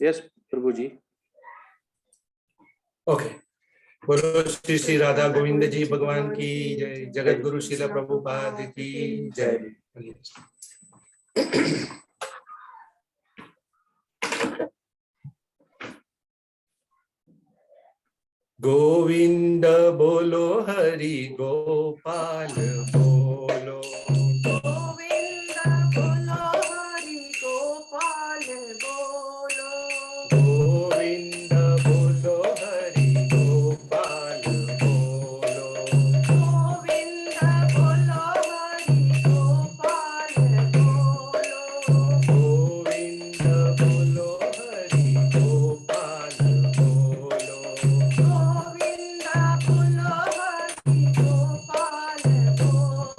Yes प्रभु जी। Okay. बोलो श्री श्री राधा गोविंद जी भगवान की जय। जगत गुरु श्रील प्रभुपाद की जय। गोविंद बोलो हरि गोपाल बोलो। गोविंद बोलो हरि गोपाल बोलो। गोविंद बोलो हरि गोपाल बोलो। गोविंद बोलो हरि गोपाल बोलो। गोविंद बोलो हरि गोपाल बोलो। गोविंद बोलो हरि गोपाल बोलो।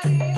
Hare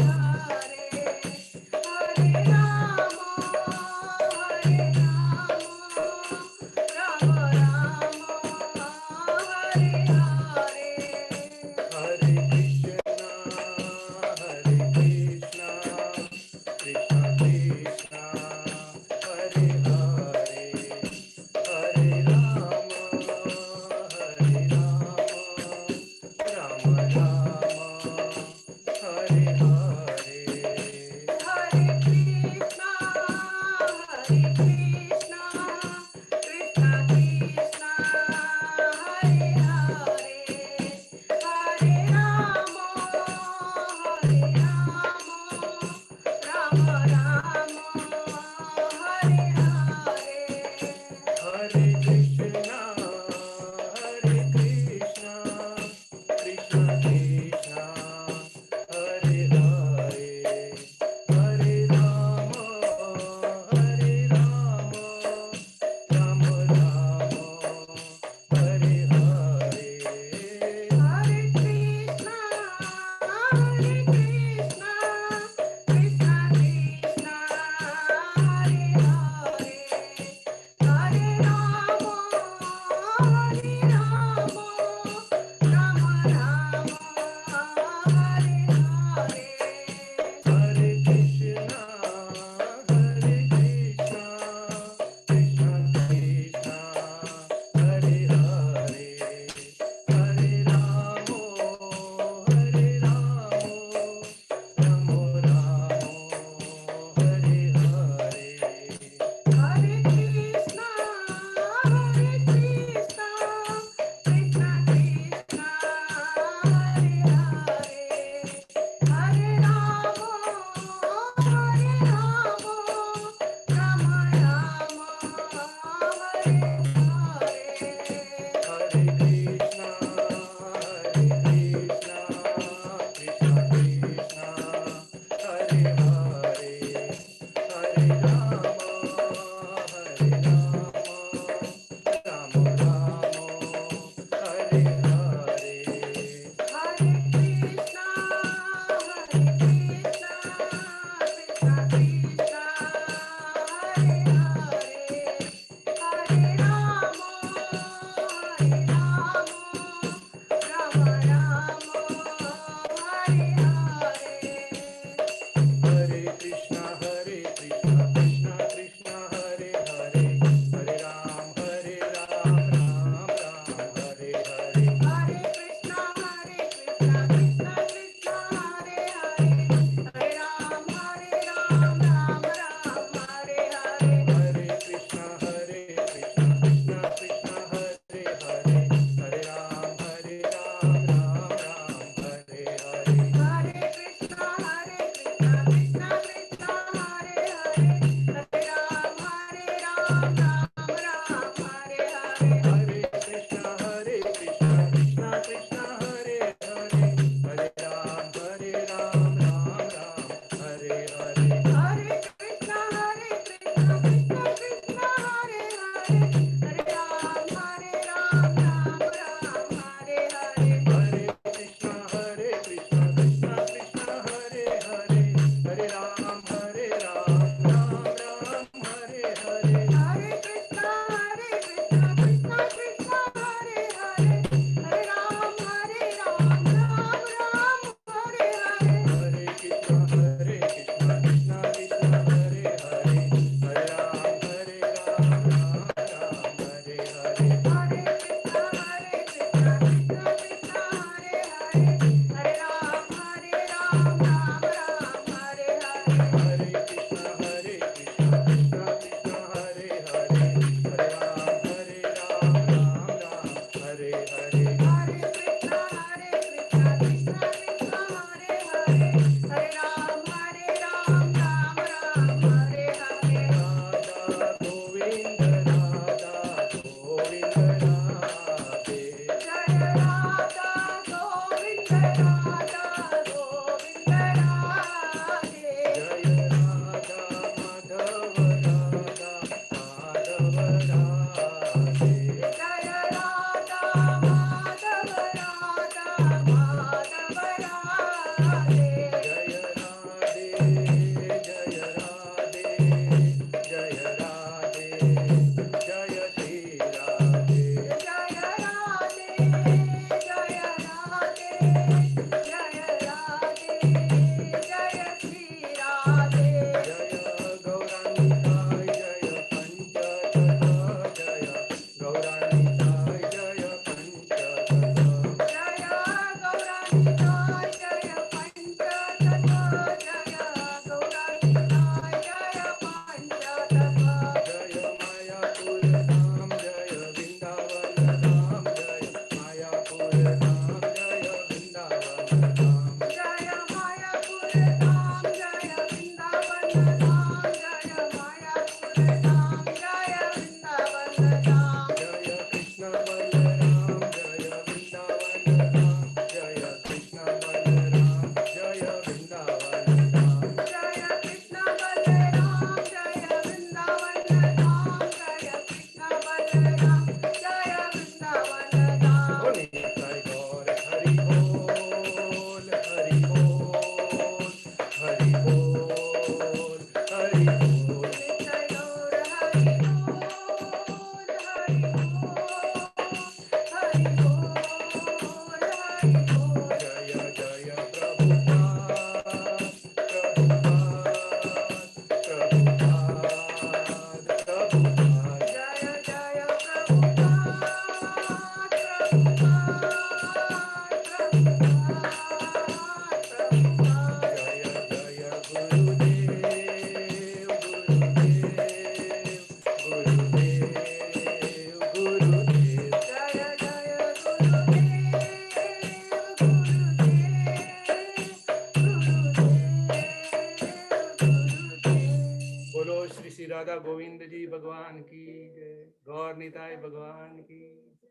राधा गोविंद जी भगवान की जय। गौर निताय भगवान की जय।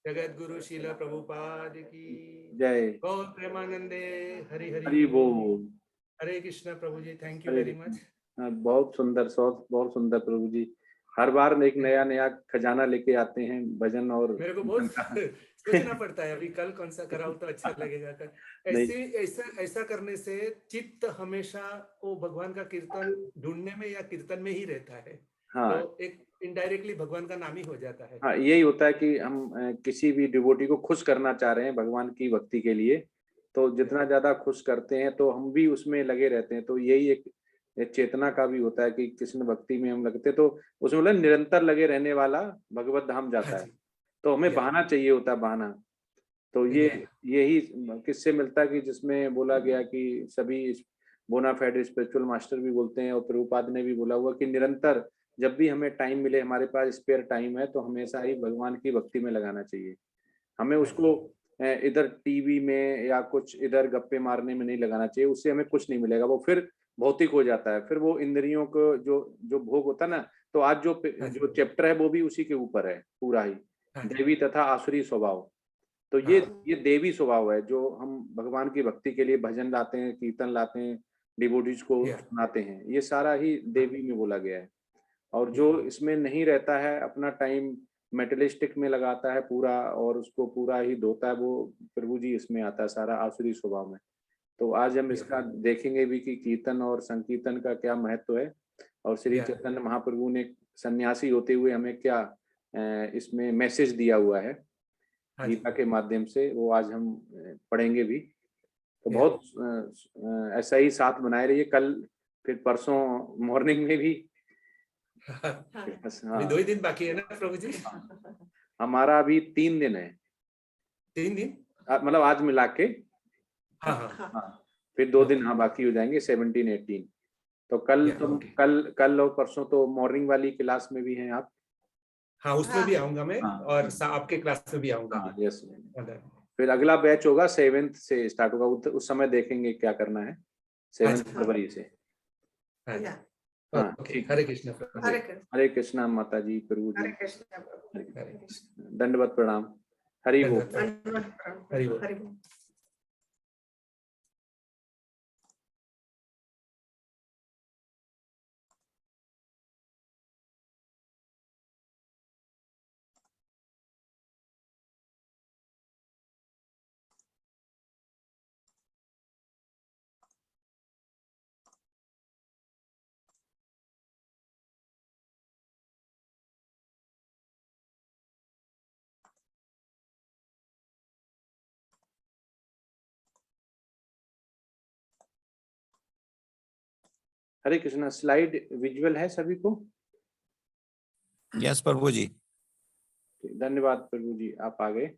जगत गुरु शिला प्रभुपाद की जय। गौर प्रेमानंदे। हरि हरि हरि बोल। हरे कृष्ण प्रभु जी, thank you Hare very Krishna. Much. हाँ, बहुत सुंदर, बहुत सुंदर प्रभु जी। हर बार एक नया नया खजाना लेके आते हैं भजन और मेरे को कीर्तन बहुत का। सोचना पड़ता है अभी कल कौन सा कराऊं तो अच्छा लगेगा। कर नहीं, ऐसा करने से चित्त हमेशा वो भगवान का कीर्तन ढूंढने में या कीर्तन में ही रहता है, हाँ तो एक इनडायरेक्टली भगवान का नाम ही हो जाता है। हाँ, यही होता है कि हम किसी भी डिवोटी को खुश करना चाह रहे हैं भगवान की भक्ति के लिए, तो जितना ज्यादा खुश करते हैं तो हम भी उसमें लगे रहते हैं। तो यही एक चेतना का भी होता है कि कृष्ण भक्ति में हम लगते, तो उसमें मतलब निरंतर लगे रहने वाला भगवत धाम हाँ जाता है। जी। तो हमें या बहाना चाहिए होता है, बहाना। तो या यही किससे मिलता है कि जिसमें बोला गया कि सभी बोनाफाइड स्पिरिचुअल मास्टर भी बोलते हैं और प्रभुपाद ने भी बोला हुआ कि निरंतर जब भी हमें टाइम मिले, हमारे पास स्पेयर टाइम है, तो हमेशा ही भगवान की भक्ति में लगाना चाहिए। हमें उसको इधर टीवी में या कुछ इधर गप्पे मारने में नहीं लगाना चाहिए, उससे हमें कुछ नहीं मिलेगा। वो फिर भौतिक हो जाता है, फिर वो इंद्रियों को जो जो भोग होता है ना। तो आज जो चैप्टर है वो भी उसी के ऊपर है पूरा ही, देवी तथा आसुरी स्वभाव। तो ये देवी स्वभाव है जो हम भगवान की भक्ति के लिए भजन लाते हैं, कीर्तन लाते हैं, डिवोटीज को सुनाते हैं, ये सारा ही देवी में बोला गया है। और जो इसमें नहीं रहता है, अपना टाइम मेटलिस्टिक में लगाता है पूरा और उसको पूरा ही धोता है, वो प्रभु जी इसमें आता है सारा आसुरी स्वभाव में। तो आज हम इसका देखेंगे भी कि कीर्तन और संकीर्तन का क्या महत्व है, और श्री चैतन्य महाप्रभु ने सन्यासी होते हुए हमें क्या इसमें मैसेज दिया हुआ है गीता के माध्यम से, वो आज हम पढ़ेंगे भी। तो बहुत ऐसा ही साथ बनाए रहिए। कल फिर परसों मॉर्निंग में भी अभी 2 ही दिन बाकी है ना प्रभु जी? हमारा अभी 3 दिन है। 3 दिन मतलब आज मिला के। हाँ। फिर 2 दिन हाँ बाकी हो जाएंगे, 17, 18। तो कल और परसों तो मॉर्निंग वाली क्लास में भी हैं आप? हाँ, उसमें भी आऊंगा मैं। और आपके क्लास में भी आऊंगा। हाँ, यस। फिर अगला बैच होगा 7 से स्टार्ट होगा, उस समय देखेंगे क्या करना है, 7 फरवरी से। हाँ, ठीक। हरे कृष्ण। हरे कृष्णा माता जी, प्रभु जी, हरे कृष्ण। दंडवत प्रणाम। हरि बोल। हरि बोल। हरे कृष्णा। स्लाइड विजुअल है सभी को? यस प्रभु जी। धन्यवाद प्रभु जी, आप आ गए।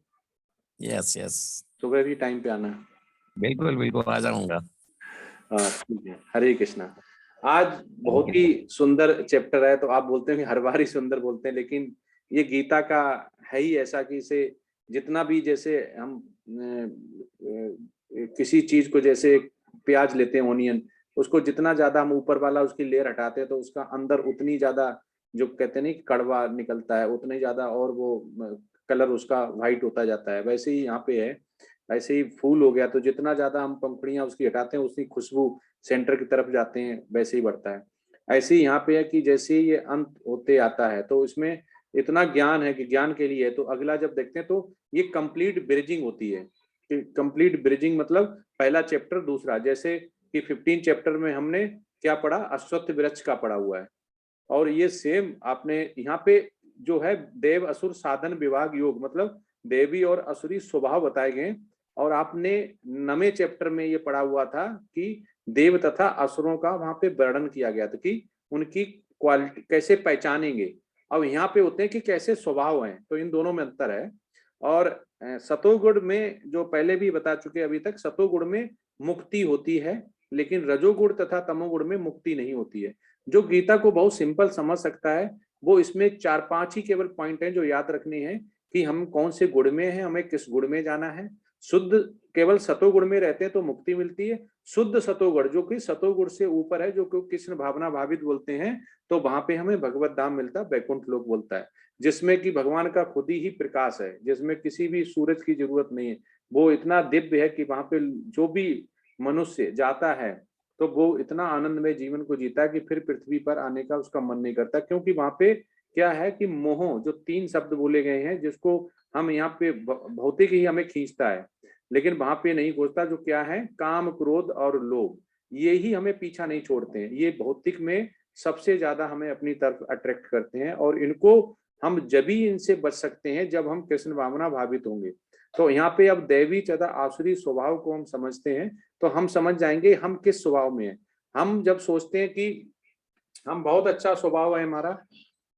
यस यस, सुबह भी टाइम पे आना। बिल्कुल बिल्कुल आ जाऊंगा। ठीक है। हरे कृष्णा। आज बहुत ही सुंदर चैप्टर है। तो आप बोलते हैं कि हर बार ही सुंदर बोलते हैं, लेकिन ये गीता का है ही ऐसा कि इसे जितना भी, जैसे हम किसी चीज को, जैसे प्याज लेते हैं, ओनियन, उसको जितना ज्यादा हम ऊपर वाला उसकी लेयर हटाते हैं तो उसका अंदर उतनी ज्यादा जो कहते नहीं कड़वा निकलता है, उतना ही ज्यादा और वो कलर उसका व्हाइट होता जाता है। वैसे ही यहाँ पे है, ऐसे ही फूल हो गया तो जितना ज्यादा हम पंखुड़ियां उसकी हटाते हैं उतनी खुशबू सेंटर की तरफ जाते हैं, वैसे ही बढ़ता है। ऐसे ही यहाँ पे है कि जैसे ये अंत होते आता है तो इसमें इतना ज्ञान है कि ज्ञान के लिए है। तो अगला जब देखते हैं तो ये कंप्लीट ब्रिजिंग होती है। कंप्लीट ब्रिजिंग मतलब पहला चैप्टर दूसरा, जैसे कि 15 चैप्टर में हमने क्या पढ़ा, अश्वत्थ वृक्ष का पढ़ा हुआ है। और ये सेम आपने यहाँ पे जो है देव असुर साधन विभाग योग, मतलब देवी और असुरी स्वभाव बताए गए। और आपने 9वें चैप्टर में ये पढ़ा हुआ था कि देव तथा असुरों का वहां पे वर्णन किया गया था कि उनकी क्वालिटी कैसे पहचानेंगे। अब यहाँ पे होते हैं कि कैसे स्वभाव हैं, तो इन दोनों में अंतर है। और सतोगुण में जो पहले भी बता चुके अभी तक, सतोगुण में मुक्ति होती है, लेकिन रजोगुण तथा तमोगुण में मुक्ति नहीं होती है। जो गीता को बहुत सिंपल समझ सकता है वो इसमें 4-5 ही केवल पॉइंट हैं जो याद रखने हैं कि हम कौन से गुण में हैं, हमें किस गुण में जाना है। शुद्ध केवल सतोगुण में रहते हैं तो मुक्ति मिलती है, शुद्ध सतोगुण जो कि सतोगुण से ऊपर है, जो कि कृष्ण भावना भावित बोलते हैं, तो वहां पे हमें भगवत धाम मिलता है, वैकुंठ लोक बोलता है, जिसमें कि भगवान का खुद ही प्रकाश है, जिसमें किसी भी सूरज की जरूरत नहीं है। वो इतना दिव्य है कि वहां पे जो भी मनुष्य जाता है तो वो इतना आनंदमय जीवन को जीता है कि फिर पृथ्वी पर आने का उसका मन नहीं करता, क्योंकि वहां पे क्या है कि मोह, जो 3 शब्द बोले गए हैं, जिसको हम यहाँ पे भौतिक ही हमें खींचता है, लेकिन वहां पे नहीं खोजता, जो क्या है काम, क्रोध और लोभ, ये ही हमें पीछा नहीं छोड़ते हैं। ये भौतिक में सबसे ज्यादा हमें अपनी तरफ अट्रैक्ट करते हैं, और इनको हम जब ही इनसे बच सकते हैं जब हम कृष्ण भावना भावित होंगे। तो यहाँ पे अब दैवी तथा आसुरी स्वभाव को हम समझते हैं, तो हम समझ जाएंगे हम किस स्वभाव में हैं। हम जब सोचते हैं कि हम बहुत अच्छा स्वभाव है हमारा,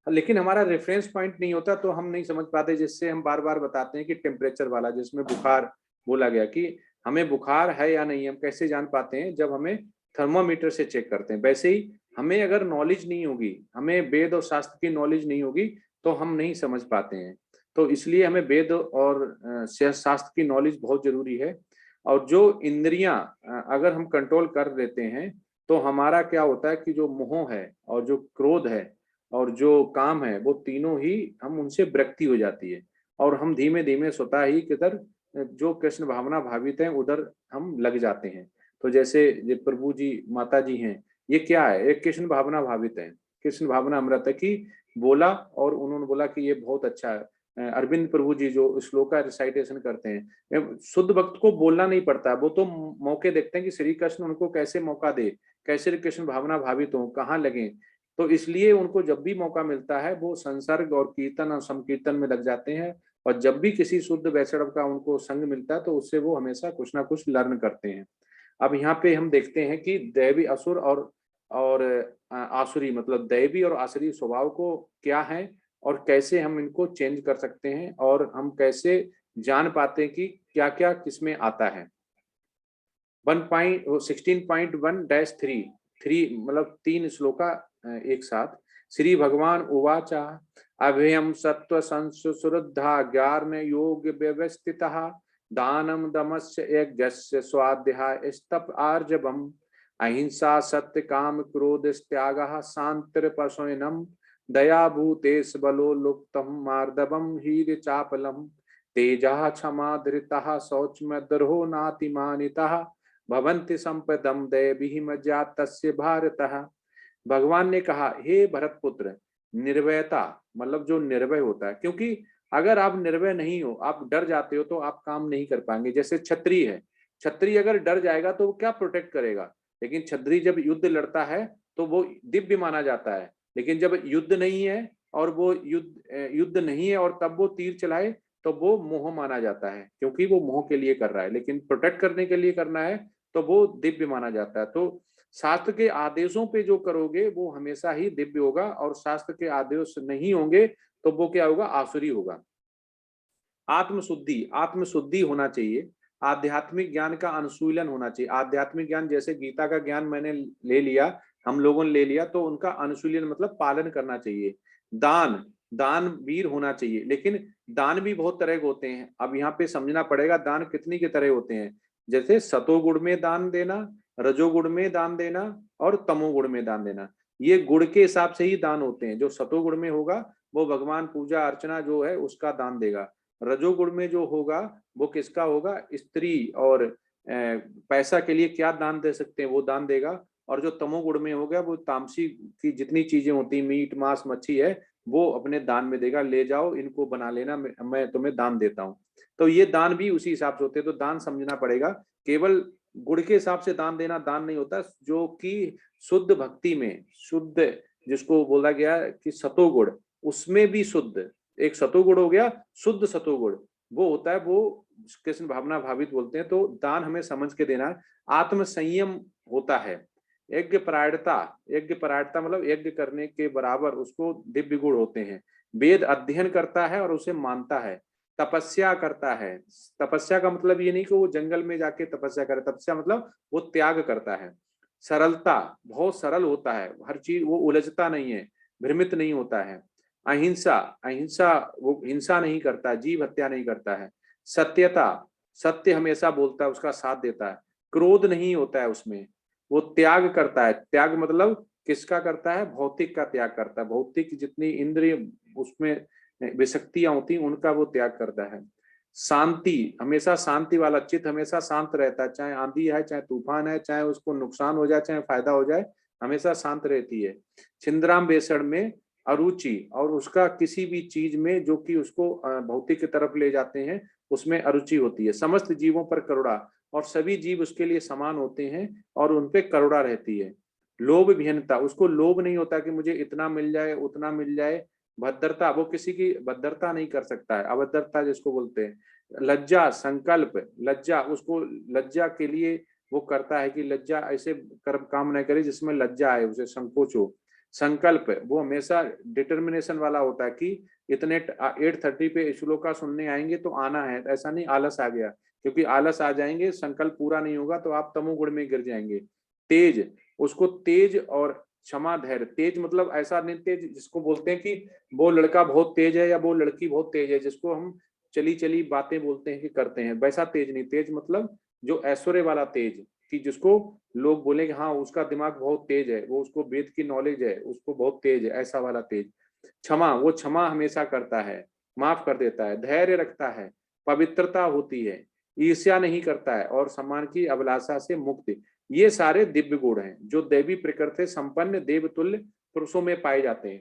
लेकिन हमारा रेफरेंस पॉइंट नहीं होता, तो हम नहीं समझ पाते, जिससे हम बार बार बताते हैं कि टेम्परेचर वाला, जिसमें बुखार बोला गया कि हमें बुखार है या नहीं, हम कैसे जान पाते हैं, जब हमें थर्मामीटर से चेक करते हैं। वैसे ही हमें अगर नॉलेज नहीं होगी, हमें वेद और शास्त्र की नॉलेज नहीं होगी, तो हम नहीं समझ पाते हैं। तो इसलिए हमें वेद और शास्त्र की नॉलेज बहुत जरूरी है। और जो इंद्रियां अगर हम कंट्रोल कर लेते हैं, तो हमारा क्या होता है कि जो मोह है और जो क्रोध है और जो काम है, वो तीनों ही हम उनसे विरक्ति हो जाती है, और हम धीमे धीमे स्वतः ही किधर जो कृष्ण भावना भावित हैं उधर हम लग जाते हैं। तो जैसे ये प्रभु जी माता जी हैं, ये क्या है, एक कृष्ण भावना भावित है, कृष्ण भावना अमृत है कि बोला, और उन्होंने बोला कि ये बहुत अच्छा है। अरविंद प्रभु जी जो श्लोक का रिसाइटेशन करते हैं, शुद्ध भक्त को बोलना नहीं पड़ता, वो तो मौके देखते हैं कि श्री कृष्ण उनको कैसे मौका दे, कैसे कृष्ण भावना भावित हो, कहाँ लगे। तो इसलिए उनको जब भी मौका मिलता है वो संसर्ग और कीर्तन और संकीर्तन में लग जाते हैं, और जब भी किसी शुद्ध वैष्णव का उनको संग मिलता है तो उससे वो हमेशा कुछ ना कुछ लर्न करते हैं। अब यहाँ पे हम देखते हैं कि दैवी असुर और आसुरी, मतलब दैवी और आसुरी स्वभाव को क्या है, और कैसे हम इनको चेंज कर सकते हैं, और हम कैसे जान पाते हैं कि क्या क्या किसमें आता है। 16.1-3 मतलब 3 श्लोका एक साथ। श्री भगवान उवाच अभयम सत्व संसुरुद्धा ज्ञान योग व्यवस्थितः दानम दमस्य यज्ञस्य स्वाध्याय स्तप आर्जवम अहिंसा सत्य काम क्रोध त्यागः शांतिर पशुनम दया भूतेश बलो लुप्तम मार्दवम हीर चापलम तेजः क्षमा धृतः शौचम दर्हो नातिमानितः भवन्ति संपदम दैवी मज्जातस्य भारतः। भगवान ने कहा, हे भरत पुत्र, निर्भयता मतलब जो निर्भय होता है, क्योंकि अगर आप निर्भय नहीं हो, आप डर जाते हो, तो आप काम नहीं कर पाएंगे। जैसे छत्री है, छत्री अगर डर जाएगा तो वो क्या प्रोटेक्ट करेगा, लेकिन छत्री जब युद्ध लड़ता है तो वो दिव्य माना जाता है। लेकिन जब युद्ध नहीं है और वो युद्ध नहीं है और तब वो तीर चलाए, तो वो मोह माना जाता है, क्योंकि वो मोह के लिए कर रहा है। लेकिन प्रोटेक्ट करने के लिए करना है तो वो दिव्य माना जाता है। तो शास्त्र के आदेशों पे जो करोगे वो हमेशा ही दिव्य होगा, और शास्त्र के आदेश नहीं होंगे तो वो क्या होगा, आसुरी होगा। आत्मशुद्धि होना चाहिए, आध्यात्मिक ज्ञान का अनुशीलन होना चाहिए। आध्यात्मिक ज्ञान जैसे गीता का ज्ञान मैंने ले लिया, हम लोगों ने ले लिया, तो उनका अनुशीलन मतलब पालन करना चाहिए। दान वीर होना चाहिए, लेकिन दान भी बहुत तरह के होते हैं। अब यहाँ पे समझना पड़ेगा दान कितनी के तरह होते हैं। जैसे सतोगुण में दान देना, रजोगुण में दान देना और तमोगुण में दान देना, ये गुण के हिसाब से ही दान होते हैं। जो सतोगुण में होगा वो भगवान पूजा अर्चना जो है उसका दान देगा। रजोगुण में जो होगा वो किसका होगा, स्त्री और पैसा के लिए क्या दान दे सकते हैं वो दान देगा। और जो तमोगुण में हो गया वो तामसी की जितनी चीजें होती, मीट मांस मच्छी है, वो अपने दान में देगा, ले जाओ इनको बना लेना, मैं तुम्हें दान देता हूँ। तो ये दान भी उसी हिसाब से होते हैं। तो दान समझना पड़ेगा, केवल गुण के हिसाब से दान देना दान नहीं होता। जो कि शुद्ध भक्ति में, शुद्ध जिसको बोला गया कि सतोगुण, उसमें भी शुद्ध एक सतोगुण हो गया, शुद्ध सतोगुण वो होता है, वो कृष्ण भावना भावित बोलते हैं। तो दान हमें समझ के देना है। आत्म संयम होता है। यज्ञ परायणता मतलब यज्ञ करने के बराबर उसको दिव्य गुण होते हैं। वेद अध्ययन करता है और उसे मानता है। तपस्या करता है। तपस्या का मतलब ये नहीं कि वो जंगल में जाके तपस्या करे, तपस्या मतलब वो त्याग करता है। सरलता, बहुत सरल होता है, हर चीज वो उलझता नहीं है, भ्रमित नहीं होता है। अहिंसा वो हिंसा नहीं करता, जीव हत्या नहीं करता है। सत्यता, सत्य हमेशा बोलता है, उसका साथ देता है। क्रोध नहीं होता है उसमें, वो त्याग करता है। त्याग मतलब किसका करता है? भौतिक का त्याग करता है। भौतिक जितनी इंद्रिय उसमें विशक्तियां होती उनका वो त्याग करता है। शांति, हमेशा शांति वाला चित्त हमेशा शांत रहता है, चाहे आंधी है, चाहे तूफान है, चाहे उसको नुकसान हो जाए, चाहे फायदा हो जाए, हमेशा शांत रहती है। छिंद्राम बेसड़ में अरुचि, और उसका किसी भी चीज में जो कि उसको भौतिक की तरफ ले जाते हैं उसमें अरुचि होती है। समस्त जीवों पर करुणा, और सभी जीव उसके लिए समान होते हैं और उनपे करुणा रहती है। लोभ विहीनता, उसको लोभ नहीं होता कि मुझे इतना मिल जाए उतना मिल जाए। भद्रता, वो किसी की भद्रता नहीं कर सकता है, अभद्रता जिसको बोलते हैं। लज्जा, संकल्प, लज्जा, उसको लज्जा के लिए वो करता है कि लज्जा ऐसे कर्म काम न करे जिसमें लज्जा आए, उसे संकोच हो। संकल्प, वो हमेशा डिटर्मिनेशन वाला होता है कि इतने 8:30 पे श्लोका सुनने आएंगे तो आना है, ऐसा नहीं आलस आ गया, क्योंकि आलस आ जाएंगे, संकल्प पूरा नहीं होगा तो आप तमोगुण में गिर जाएंगे। तेज, उसको तेज और क्षमा धैर्य। तेज मतलब ऐसा नहीं तेज जिसको बोलते हैं कि वो लड़का बहुत तेज है या वो लड़की बहुत तेज है, जिसको हम चली चली बातें बोलते हैं कि करते हैं, वैसा तेज नहीं। तेज मतलब जो ऐश्वर्य वाला तेज, कि जिसको लोग बोले कि हाँ उसका दिमाग बहुत तेज है, वो उसको वेद की नॉलेज है, उसको बहुत तेज है, ऐसा वाला तेज। क्षमा, वो क्षमा हमेशा करता है, माफ कर देता है, धैर्य रखता है, पवित्रता होती है, ईर्ष्या नहीं करता है, और सम्मान की अभिलाषा से मुक्त। ये सारे दिव्य गुण हैं जो दैवी प्रकृति संपन्न देवतुल्य पुरुषों में पाए जाते हैं।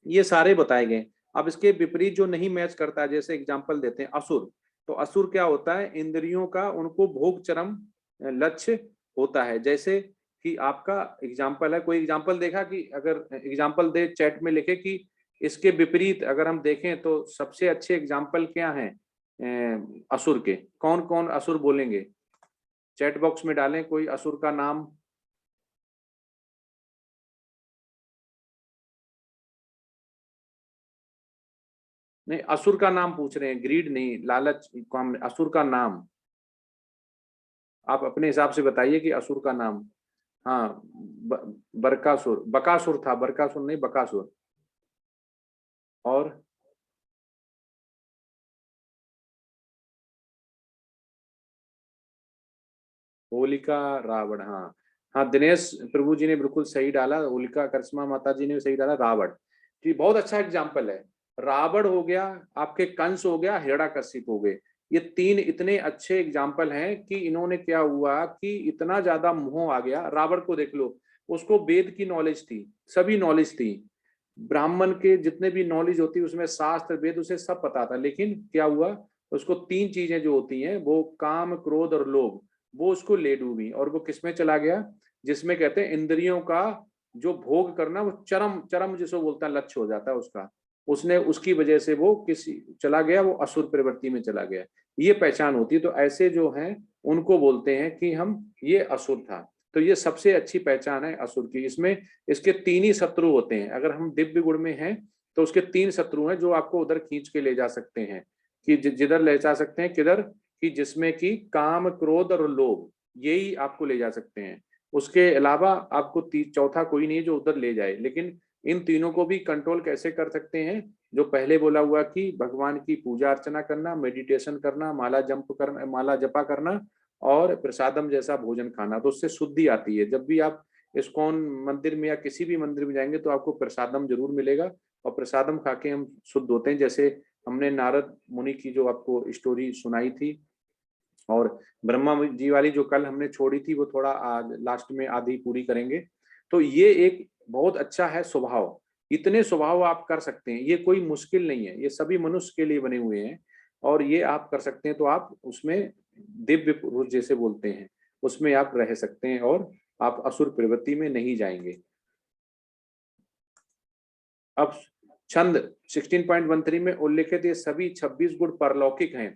ये सारे बताए गए। अब इसके विपरीत जो नहीं मैच करता है, जैसे एग्जांपल देते हैं असुर। तो असुर क्या होता है? इंद्रियों का उनको भोग चरम लक्ष्य होता है। जैसे कि आपका एग्जांपल है, कोई एग्जांपल देखा कि अगर एग्जांपल दे चैट में लिखे कि इसके विपरीत अगर हम देखें तो सबसे अच्छे एग्जांपल क्या हैं असुर के? कौन कौन असुर बोलेंगे? चैट बॉक्स में डालें कोई असुर का नाम। नहीं, असुर का नाम पूछ रहे हैं, ग्रीड नहीं, लालच, काम, असुर का नाम आप अपने हिसाब से बताइए कि असुर का नाम। हाँ, बरकासुर, बकासुर था, बरकासुर नहीं, बकासुर। और होलिका, रावण, हाँ। हाँ, दिनेश प्रभु जी ने बिल्कुल सही डाला, होलिका, करिश्मा माता जी ने सही डाला, रावण। जी, बहुत अच्छा एग्जाम्पल है। रावण हो गया, आपके कंस हो गया, हिरण्यकशिप हो गए। ये तीन इतने अच्छे एग्जाम्पल हैं कि इन्होंने क्या हुआ कि इतना ज्यादा मोह आ गया। रावण को देख लो, उसको वेद की नॉलेज थी, सभी नॉलेज थी, ब्राह्मण के जितने भी नॉलेज होती उसमें शास्त्र वेद उसे सब पता था, लेकिन क्या हुआ, उसको तीन चीजें जो होती हैं वो काम क्रोध और लोभ, वो उसको ले डूबी, और वो किसमें चला गया? जिसमें कहते हैं इंद्रियों का जो भोग करना, वो चरम चरम जिसको बोलता है लक्ष्य हो जाता है उसका। उसने उसकी वजह से वो किसी चला गया, वो असुर प्रवृत्ति में चला गया। ये पहचान होती है। तो ऐसे जो हैं उनको बोलते हैं कि हम ये असुर था। तो ये सबसे अच्छी पहचान है असुर की। इसमें इसके तीन ही शत्रु होते हैं। अगर हम दिव्य गुण में हैं तो उसके तीन शत्रु हैं जो आपको उधर खींच के ले जा सकते हैं, कि जिधर ले जा सकते हैं, किधर, कि जिसमें कि काम क्रोध और लोभ, यही आपको ले जा सकते हैं। उसके अलावा आपको चौथा कोई नहीं जो उधर ले जाए। लेकिन इन तीनों को भी कंट्रोल कैसे कर सकते हैं? जो पहले बोला हुआ कि भगवान की पूजा अर्चना करना, मेडिटेशन करना, माला जप करना, माला जपा करना, और प्रसादम जैसा भोजन खाना, तो उससे शुद्धि आती है। जब भी आप इस्कॉन मंदिर में या किसी भी मंदिर में जाएंगे तो आपको प्रसादम जरूर मिलेगा, और प्रसादम खा के हम शुद्ध होते हैं। जैसे हमने नारद मुनि की जो आपको स्टोरी सुनाई थी, और ब्रह्मा जी वाली जो कल हमने छोड़ी थी वो थोड़ा आज लास्ट में आधी पूरी करेंगे। तो ये एक बहुत अच्छा है स्वभाव। इतने स्वभाव आप कर सकते हैं, ये कोई मुश्किल नहीं है, ये सभी मनुष्य के लिए बने हुए हैं, और ये आप कर सकते हैं। तो आप उसमें दिव्य पुरुष जैसे बोलते हैं उसमें आप रह सकते हैं, और आप असुर प्रवृत्ति में नहीं जाएंगे। अब छंद 16.13 में उल्लेखित ये सभी 26 गुण परलौकिक हैं।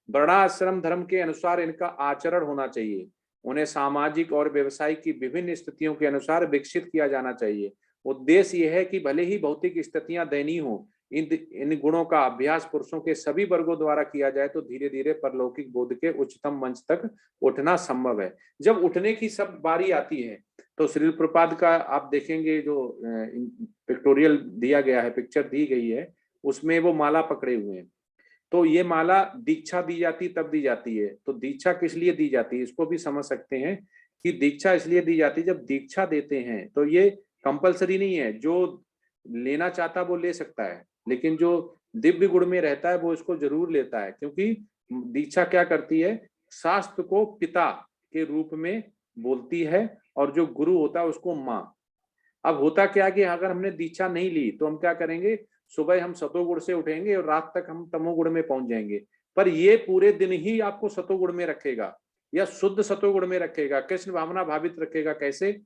वर्णाश्रम धर्म के अनुसार इनका आचरण होना चाहिए। उन्हें सामाजिक और व्यवसायिक की विभिन्न स्थितियों के अनुसार विकसित किया जाना चाहिए। उद्देश्य यह है कि भले ही भौतिक स्थितियां दयनीय हो, इन गुणों का अभ्यास पुरुषों के सभी वर्गों द्वारा किया जाए तो धीरे धीरे परलौकिक बोध के उच्चतम मंच तक उठना संभव है। जब उठने की सब बारी आती है तो श्रील प्रपाद का आप देखेंगे जो पिक्टोरियल दिया गया है, पिक्चर दी गई है, उसमें वो माला पकड़े हुए हैं। तो ये माला दीक्षा दी जाती तब दी जाती है। तो दीक्षा किस लिए दी जाती है, इसको भी समझ सकते हैं कि दीक्षा इसलिए दी जाती है, जब दीक्षा देते हैं तो ये कंपलसरी नहीं है, जो लेना चाहता वो ले सकता है, लेकिन जो दिव्य गुण में रहता है वो इसको जरूर लेता है, क्योंकि दीक्षा क्या करती है, शास्त्र को पिता के रूप में बोलती है और जो गुरु होता है उसको माँ। अब होता क्या कि अगर हमने दीक्षा नहीं ली तो हम क्या करेंगे, सुबह हम सतोगुण से उठेंगे और रात तक हम तमोगुण में पहुंच जाएंगे। पर ये पूरे दिन ही आपको सतोगुण में रखेगा या शुद्ध सतोगुण में रखेगा, कृष्ण भावना भावित रखेगा। कैसे?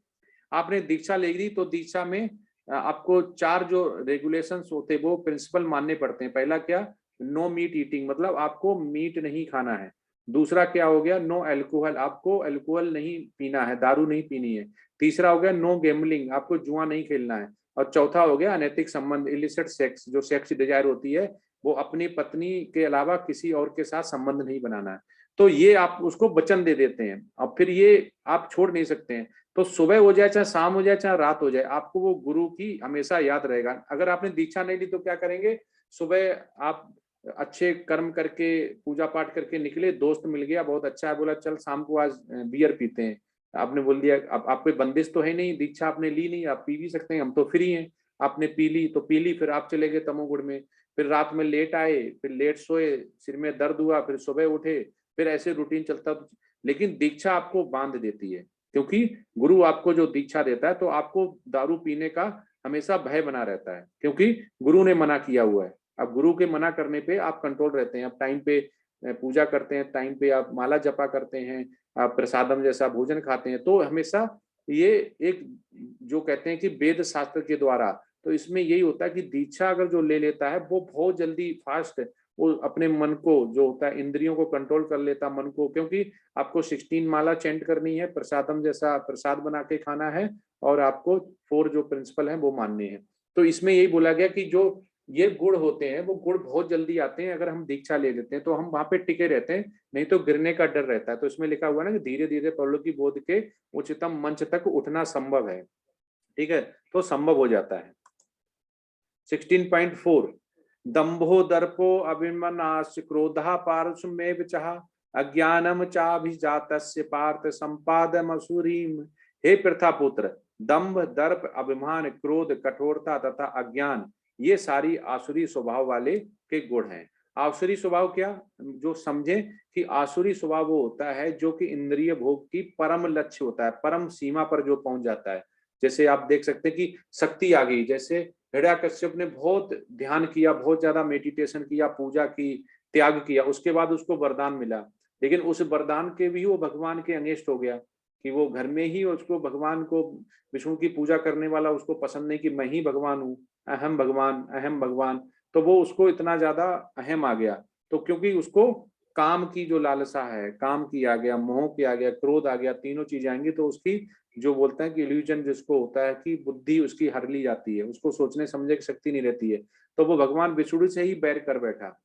आपने दीक्षा ले ली तो दीक्षा में आपको 4 जो रेगुलेशंस होते हैं वो प्रिंसिपल मानने पड़ते हैं। पहला क्या, नो मीट ईटिंग, मतलब आपको मीट नहीं खाना है। दूसरा क्या हो गया, नो अल्कोहल, आपको अल्कोहल नहीं पीना है, दारू नहीं पीनी है। तीसरा हो गया नो गैम्बलिंग, आपको जुआ नहीं खेलना है। और चौथा हो गया अनैतिक संबंध, इलिसिट सेक्स, जो सेक्स डिजायर होती है वो अपनी पत्नी के अलावा किसी और के साथ संबंध नहीं बनाना है। तो ये आप उसको वचन दे देते हैं और फिर ये आप छोड़ नहीं सकते हैं। तो सुबह हो जाए चाहे शाम हो जाए चाहे रात हो जाए, आपको वो गुरु की हमेशा याद रहेगा। अगर आपने दीक्षा नहीं ली तो क्या करेंगे, सुबह आप अच्छे कर्म करके पूजा पाठ करके निकले, दोस्त मिल गया बहुत अच्छा है, बोला चल शाम को आज बियर पीते हैं। आपने बोल दिया, अब आप कोई बंदिश तो है नहीं, दीक्षा आपने ली नहीं, आप पी भी सकते हैं, हम तो फ्री हैं। आपने पी ली तो पी ली, फिर आप चले गए तमोगुण में, फिर रात में लेट आए, फिर लेट सोए, सिर में दर्द हुआ, फिर सुबह उठे, फिर ऐसे रूटीन चलता। लेकिन दीक्षा आपको बांध देती है, क्योंकि गुरु आपको जो दीक्षा देता है तो आपको दारू पीने का हमेशा भय बना रहता है, क्योंकि गुरु ने मना किया हुआ है। अब गुरु के मना करने पे आप कंट्रोल रहते हैं, आप टाइम पे पूजा करते हैं, टाइम पे आप माला जपा करते हैं, आप प्रसादम जैसा भोजन खाते हैं। तो हमेशा ये एक जो कहते हैं कि वेद शास्त्र के द्वारा, तो इसमें यही होता है कि दीक्षा अगर जो ले लेता है वो बहुत जल्दी फास्ट वो अपने मन को जो होता है इंद्रियों को कंट्रोल कर लेता मन को, क्योंकि आपको 16 माला चेंट करनी है, प्रसादम जैसा प्रसाद बना के खाना है, और आपको 4 जो प्रिंसिपल हैं वो मानने हैं। तो इसमें यही बोला गया कि जो ये गुण होते हैं वो गुण बहुत जल्दी आते हैं अगर हम दीक्षा ले लेते हैं, तो हम वहां पे टिके रहते हैं, नहीं तो गिरने का डर रहता है। तो इसमें लिखा हुआ है ना कि धीरे धीरे परलोकी बोध के उच्चतम मंच तक उठना संभव है। ठीक है, तो संभव हो जाता है। 16.4 दंभो दर्पो अभिमनाश क्रोधा पार्श्वमेव चहा अज्ञानम चाभिजातस्य पार्थ संपादम असुरीम। हे प्रथापुत्र, दंभ दर्प अभिमान क्रोध कठोरता तथा अज्ञान ये सारी आसुरी स्वभाव वाले के गुण हैं। आसुरी स्वभाव क्या, जो समझे कि आसुरी स्वभाव वो होता है जो कि इंद्रिय भोग की परम लक्ष्य होता है, परम सीमा पर जो पहुंच जाता है। जैसे आप देख सकते हैं कि शक्ति आ गई, जैसे हिरण्यकश्यप ने बहुत ध्यान किया, बहुत ज्यादा मेडिटेशन किया, पूजा की, त्याग किया, उसके बाद उसको वरदान मिला, लेकिन उस वरदान के भी वो भगवान के अनिष्ट हो गया कि वो घर में ही उसको भगवान को विष्णु की पूजा करने वाला उसको पसंद नहीं कि मैं ही भगवान हूँ, अहम भगवान अहम भगवान। तो वो उसको इतना ज्यादा अहम आ गया, तो क्योंकि उसको काम की जो लालसा है, काम की आ गया, मोह की आ गया, क्रोध आ गया, तीनों चीजें आएंगी, तो उसकी जो बोलते हैं कि इल्यूजन जिसको होता है कि बुद्धि उसकी हर ली जाती है, उसको सोचने समझने की शक्ति नहीं रहती है। तो वो भगवान विष्णु से ही बैर कर बैठा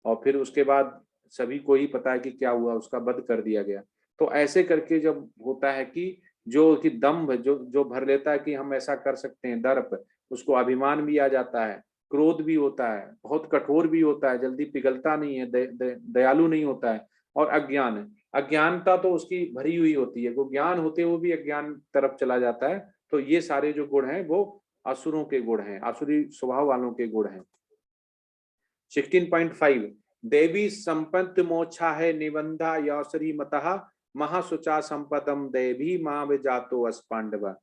और फिर उसके बाद सभी को ही पता है कि क्या हुआ, उसका वध कर दिया गया। तो ऐसे करके जब होता है कि जो कि दंभ जो जो भर लेता है कि हम ऐसा कर सकते हैं, दर्प, उसको अभिमान भी आ जाता है, क्रोध भी होता है, बहुत कठोर भी होता है, जल्दी पिघलता नहीं है, दयालु नहीं होता है, और अज्ञान, अज्ञानता तो उसकी भरी हुई होती है, वो ज्ञान होते हुए भी अज्ञान तरफ चला जाता है। तो ये सारे जो गुण हैं वो असुरों के गुण हैं, आसुरी स्वभाव वालों के गुण हैं। 16.5 देवी संपत्ति मोक्षा है निबंधा यौसरी मतः महासुचा संपदम देवी माँ जातो अस्पांडव।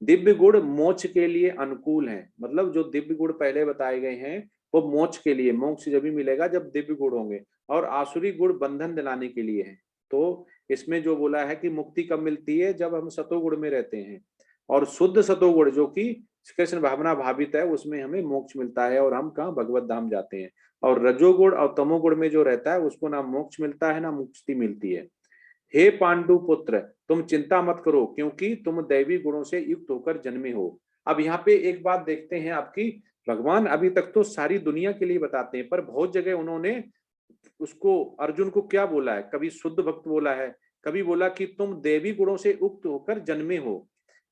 दिव्य गुण मोक्ष के लिए अनुकूल हैं, मतलब जो दिव्य गुण पहले बताए गए हैं वो मोक्ष के लिए, मोक्ष जब भी मिलेगा जब दिव्य गुण होंगे, और आसुरी गुण बंधन दिलाने के लिए है। तो इसमें जो बोला है कि मुक्ति कब मिलती है, जब हम सतोगुण में रहते हैं, और शुद्ध सतोगुण जो कि कृष्ण भावना भावित है उसमें हमें मोक्ष मिलता है और हम कहाँ भगवत धाम जाते हैं। और रजोगुण और तमोगुण में जो रहता है उसको ना मोक्ष मिलता है ना मुक्ति मिलती है। हे पांडु पुत्र, तुम चिंता मत करो क्योंकि तुम दैवी गुणों से युक्त होकर जन्मे हो। अब यहाँ पे एक बात देखते हैं आपकी, भगवान अभी तक तो सारी दुनिया के लिए बताते हैं, पर बहुत जगह उन्होंने उसको अर्जुन को क्या बोला है, कभी शुद्ध भक्त बोला है, कभी बोला कि तुम देवी गुणों से युक्त होकर जन्मे हो।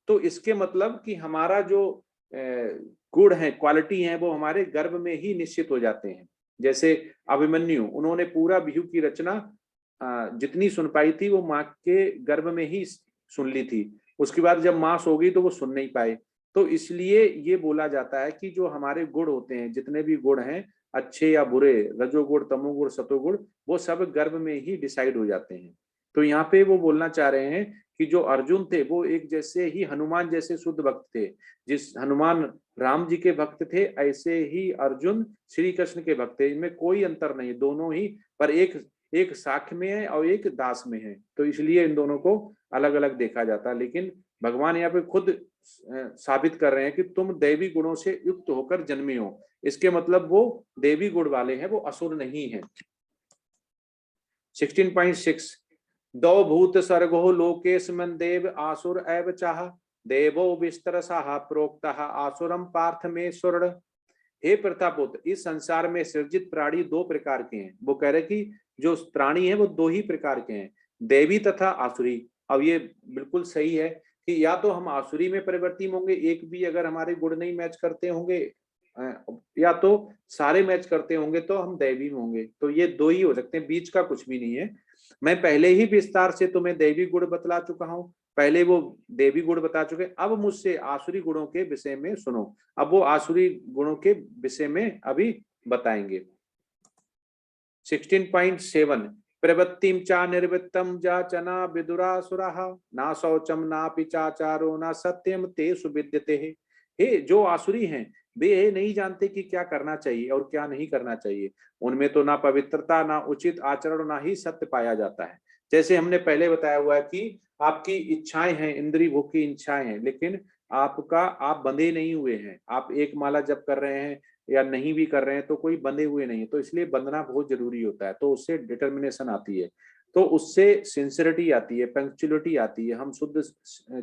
तो इसके मतलब कि हमारा जो गुण है, क्वालिटी है, वो हमारे गर्भ में ही निश्चित हो जाते हैं। जैसे अभिमन्यु, उन्होंने पूरा बिहू की रचना जितनी सुन पाई थी वो माँ के गर्भ में ही सुन ली थी, उसके बाद जब माँ सो गई तो वो सुन नहीं पाए। तो इसलिए ये बोला जाता है कि जो हमारे गुण होते हैं, जितने भी गुण हैं, अच्छे या बुरे, रजोगुण, तमोगुण, सतोगुण, वो सब गर्भ में ही डिसाइड हो जाते हैं। तो यहाँ पे वो बोलना चाह रहे हैं कि जो अर्जुन थे वो एक जैसे ही हनुमान जैसे शुद्ध भक्त थे। जिस हनुमान राम जी के भक्त थे, ऐसे ही अर्जुन श्री कृष्ण के भक्त थे। इनमें कोई अंतर नहीं, दोनों ही, पर एक साख्य में है और एक दास में है, तो इसलिए इन दोनों को अलग अलग देखा जाता है। लेकिन भगवान यहाँ पे खुद साबित कर रहे हैं कि तुम दैवी गुणों से युक्त होकर जन्मे हो, इसके मतलब वो देवी गुण वाले हैं, वो असुर नहीं है। 16.6 दौ भूत सर्गो लोकेस्मिन् देव आसुर एव चाह देवो विस्तरसः प्रोक्तः आसुरम पार्थ में सुरण। हे प्रतापोत, इस संसार में सृजित प्राणी दो प्रकार के हैं। वो कह रहे कि जो प्राणी है वो दो ही प्रकार के हैं, देवी तथा आसुरी। अब ये बिल्कुल सही है कि या तो हम आसुरी में परिवर्तित होंगे, एक भी अगर हमारे गुण नहीं मैच करते होंगे, या तो सारे मैच करते होंगे तो हम दैवी होंगे। तो ये दो ही हो सकते हैं, बीच का कुछ भी नहीं है। मैं पहले ही विस्तार से तुम्हें दैवी गुण बतला चुका हूँ, पहले वो देवी गुण बता चुके, अब मुझसे आसुरी गुणों के विषय में सुनो। अब वो आसुरी गुणों के विषय में अभी बताएंगे। 16.7 प्रवृत्तिम चा निर्वृत्तम जाचना विदुरासुराः ना शौचम ना पिचाचारो ना सत्यम तेषु विद्यते। हे जो आसुरी हैं, वे ये नहीं जानते कि क्या करना चाहिए और क्या नहीं करना चाहिए। उनमें तो ना पवित्रता, ना उचित आचरण, ना ही सत्य पाया जाता है। जैसे हमने पहले बताया हुआ है कि आपकी इच्छाएं हैं, इंद्रिय भोग की इच्छाएं हैं, लेकिन आप बंधे नहीं हुए हैं। आप एक माला जप कर रहे हैं या नहीं भी कर रहे हैं तो कोई बंधे हुए नहीं है, तो इसलिए बंधना बहुत जरूरी होता है। तो उससे डिटर्मिनेशन आती है, तो उससे सिंसियरिटी आती है, पंक्चुअलिटी आती है, हम शुद्ध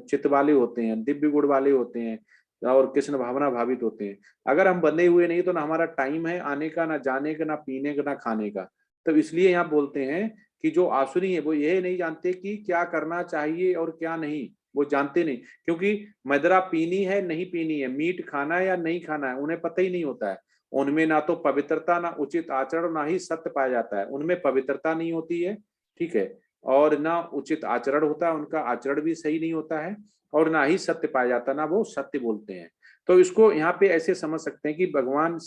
चित्त वाले होते हैं, दिव्य गुण वाले होते हैं और कृष्ण भावना भावित होते हैं। अगर हम बंधे हुए नहीं तो ना हमारा टाइम है आने का, ना जाने का, ना पीने का, ना खाने का। तो इसलिए यहाँ बोलते हैं कि जो आसुरी है वो ये नहीं जानते कि क्या करना चाहिए और क्या नहीं, वो जानते नहीं। क्योंकि मदिरा पीनी है नहीं पीनी है, मीट खाना है या नहीं खाना है, उन्हें पता ही नहीं होता है। उनमें ना तो पवित्रता, ना उचित आचरण, ना ही सत्य पाया जाता है। उनमें पवित्रता नहीं होती है, ठीक है, और ना उचित आचरण होता है, उनका आचरण भी सही नहीं होता है, और ना ही सत्य पाया जाता, ना वो सत्य बोलते हैं। तो इसको यहाँ पे ऐसे समझ सकते हैं कि भगवान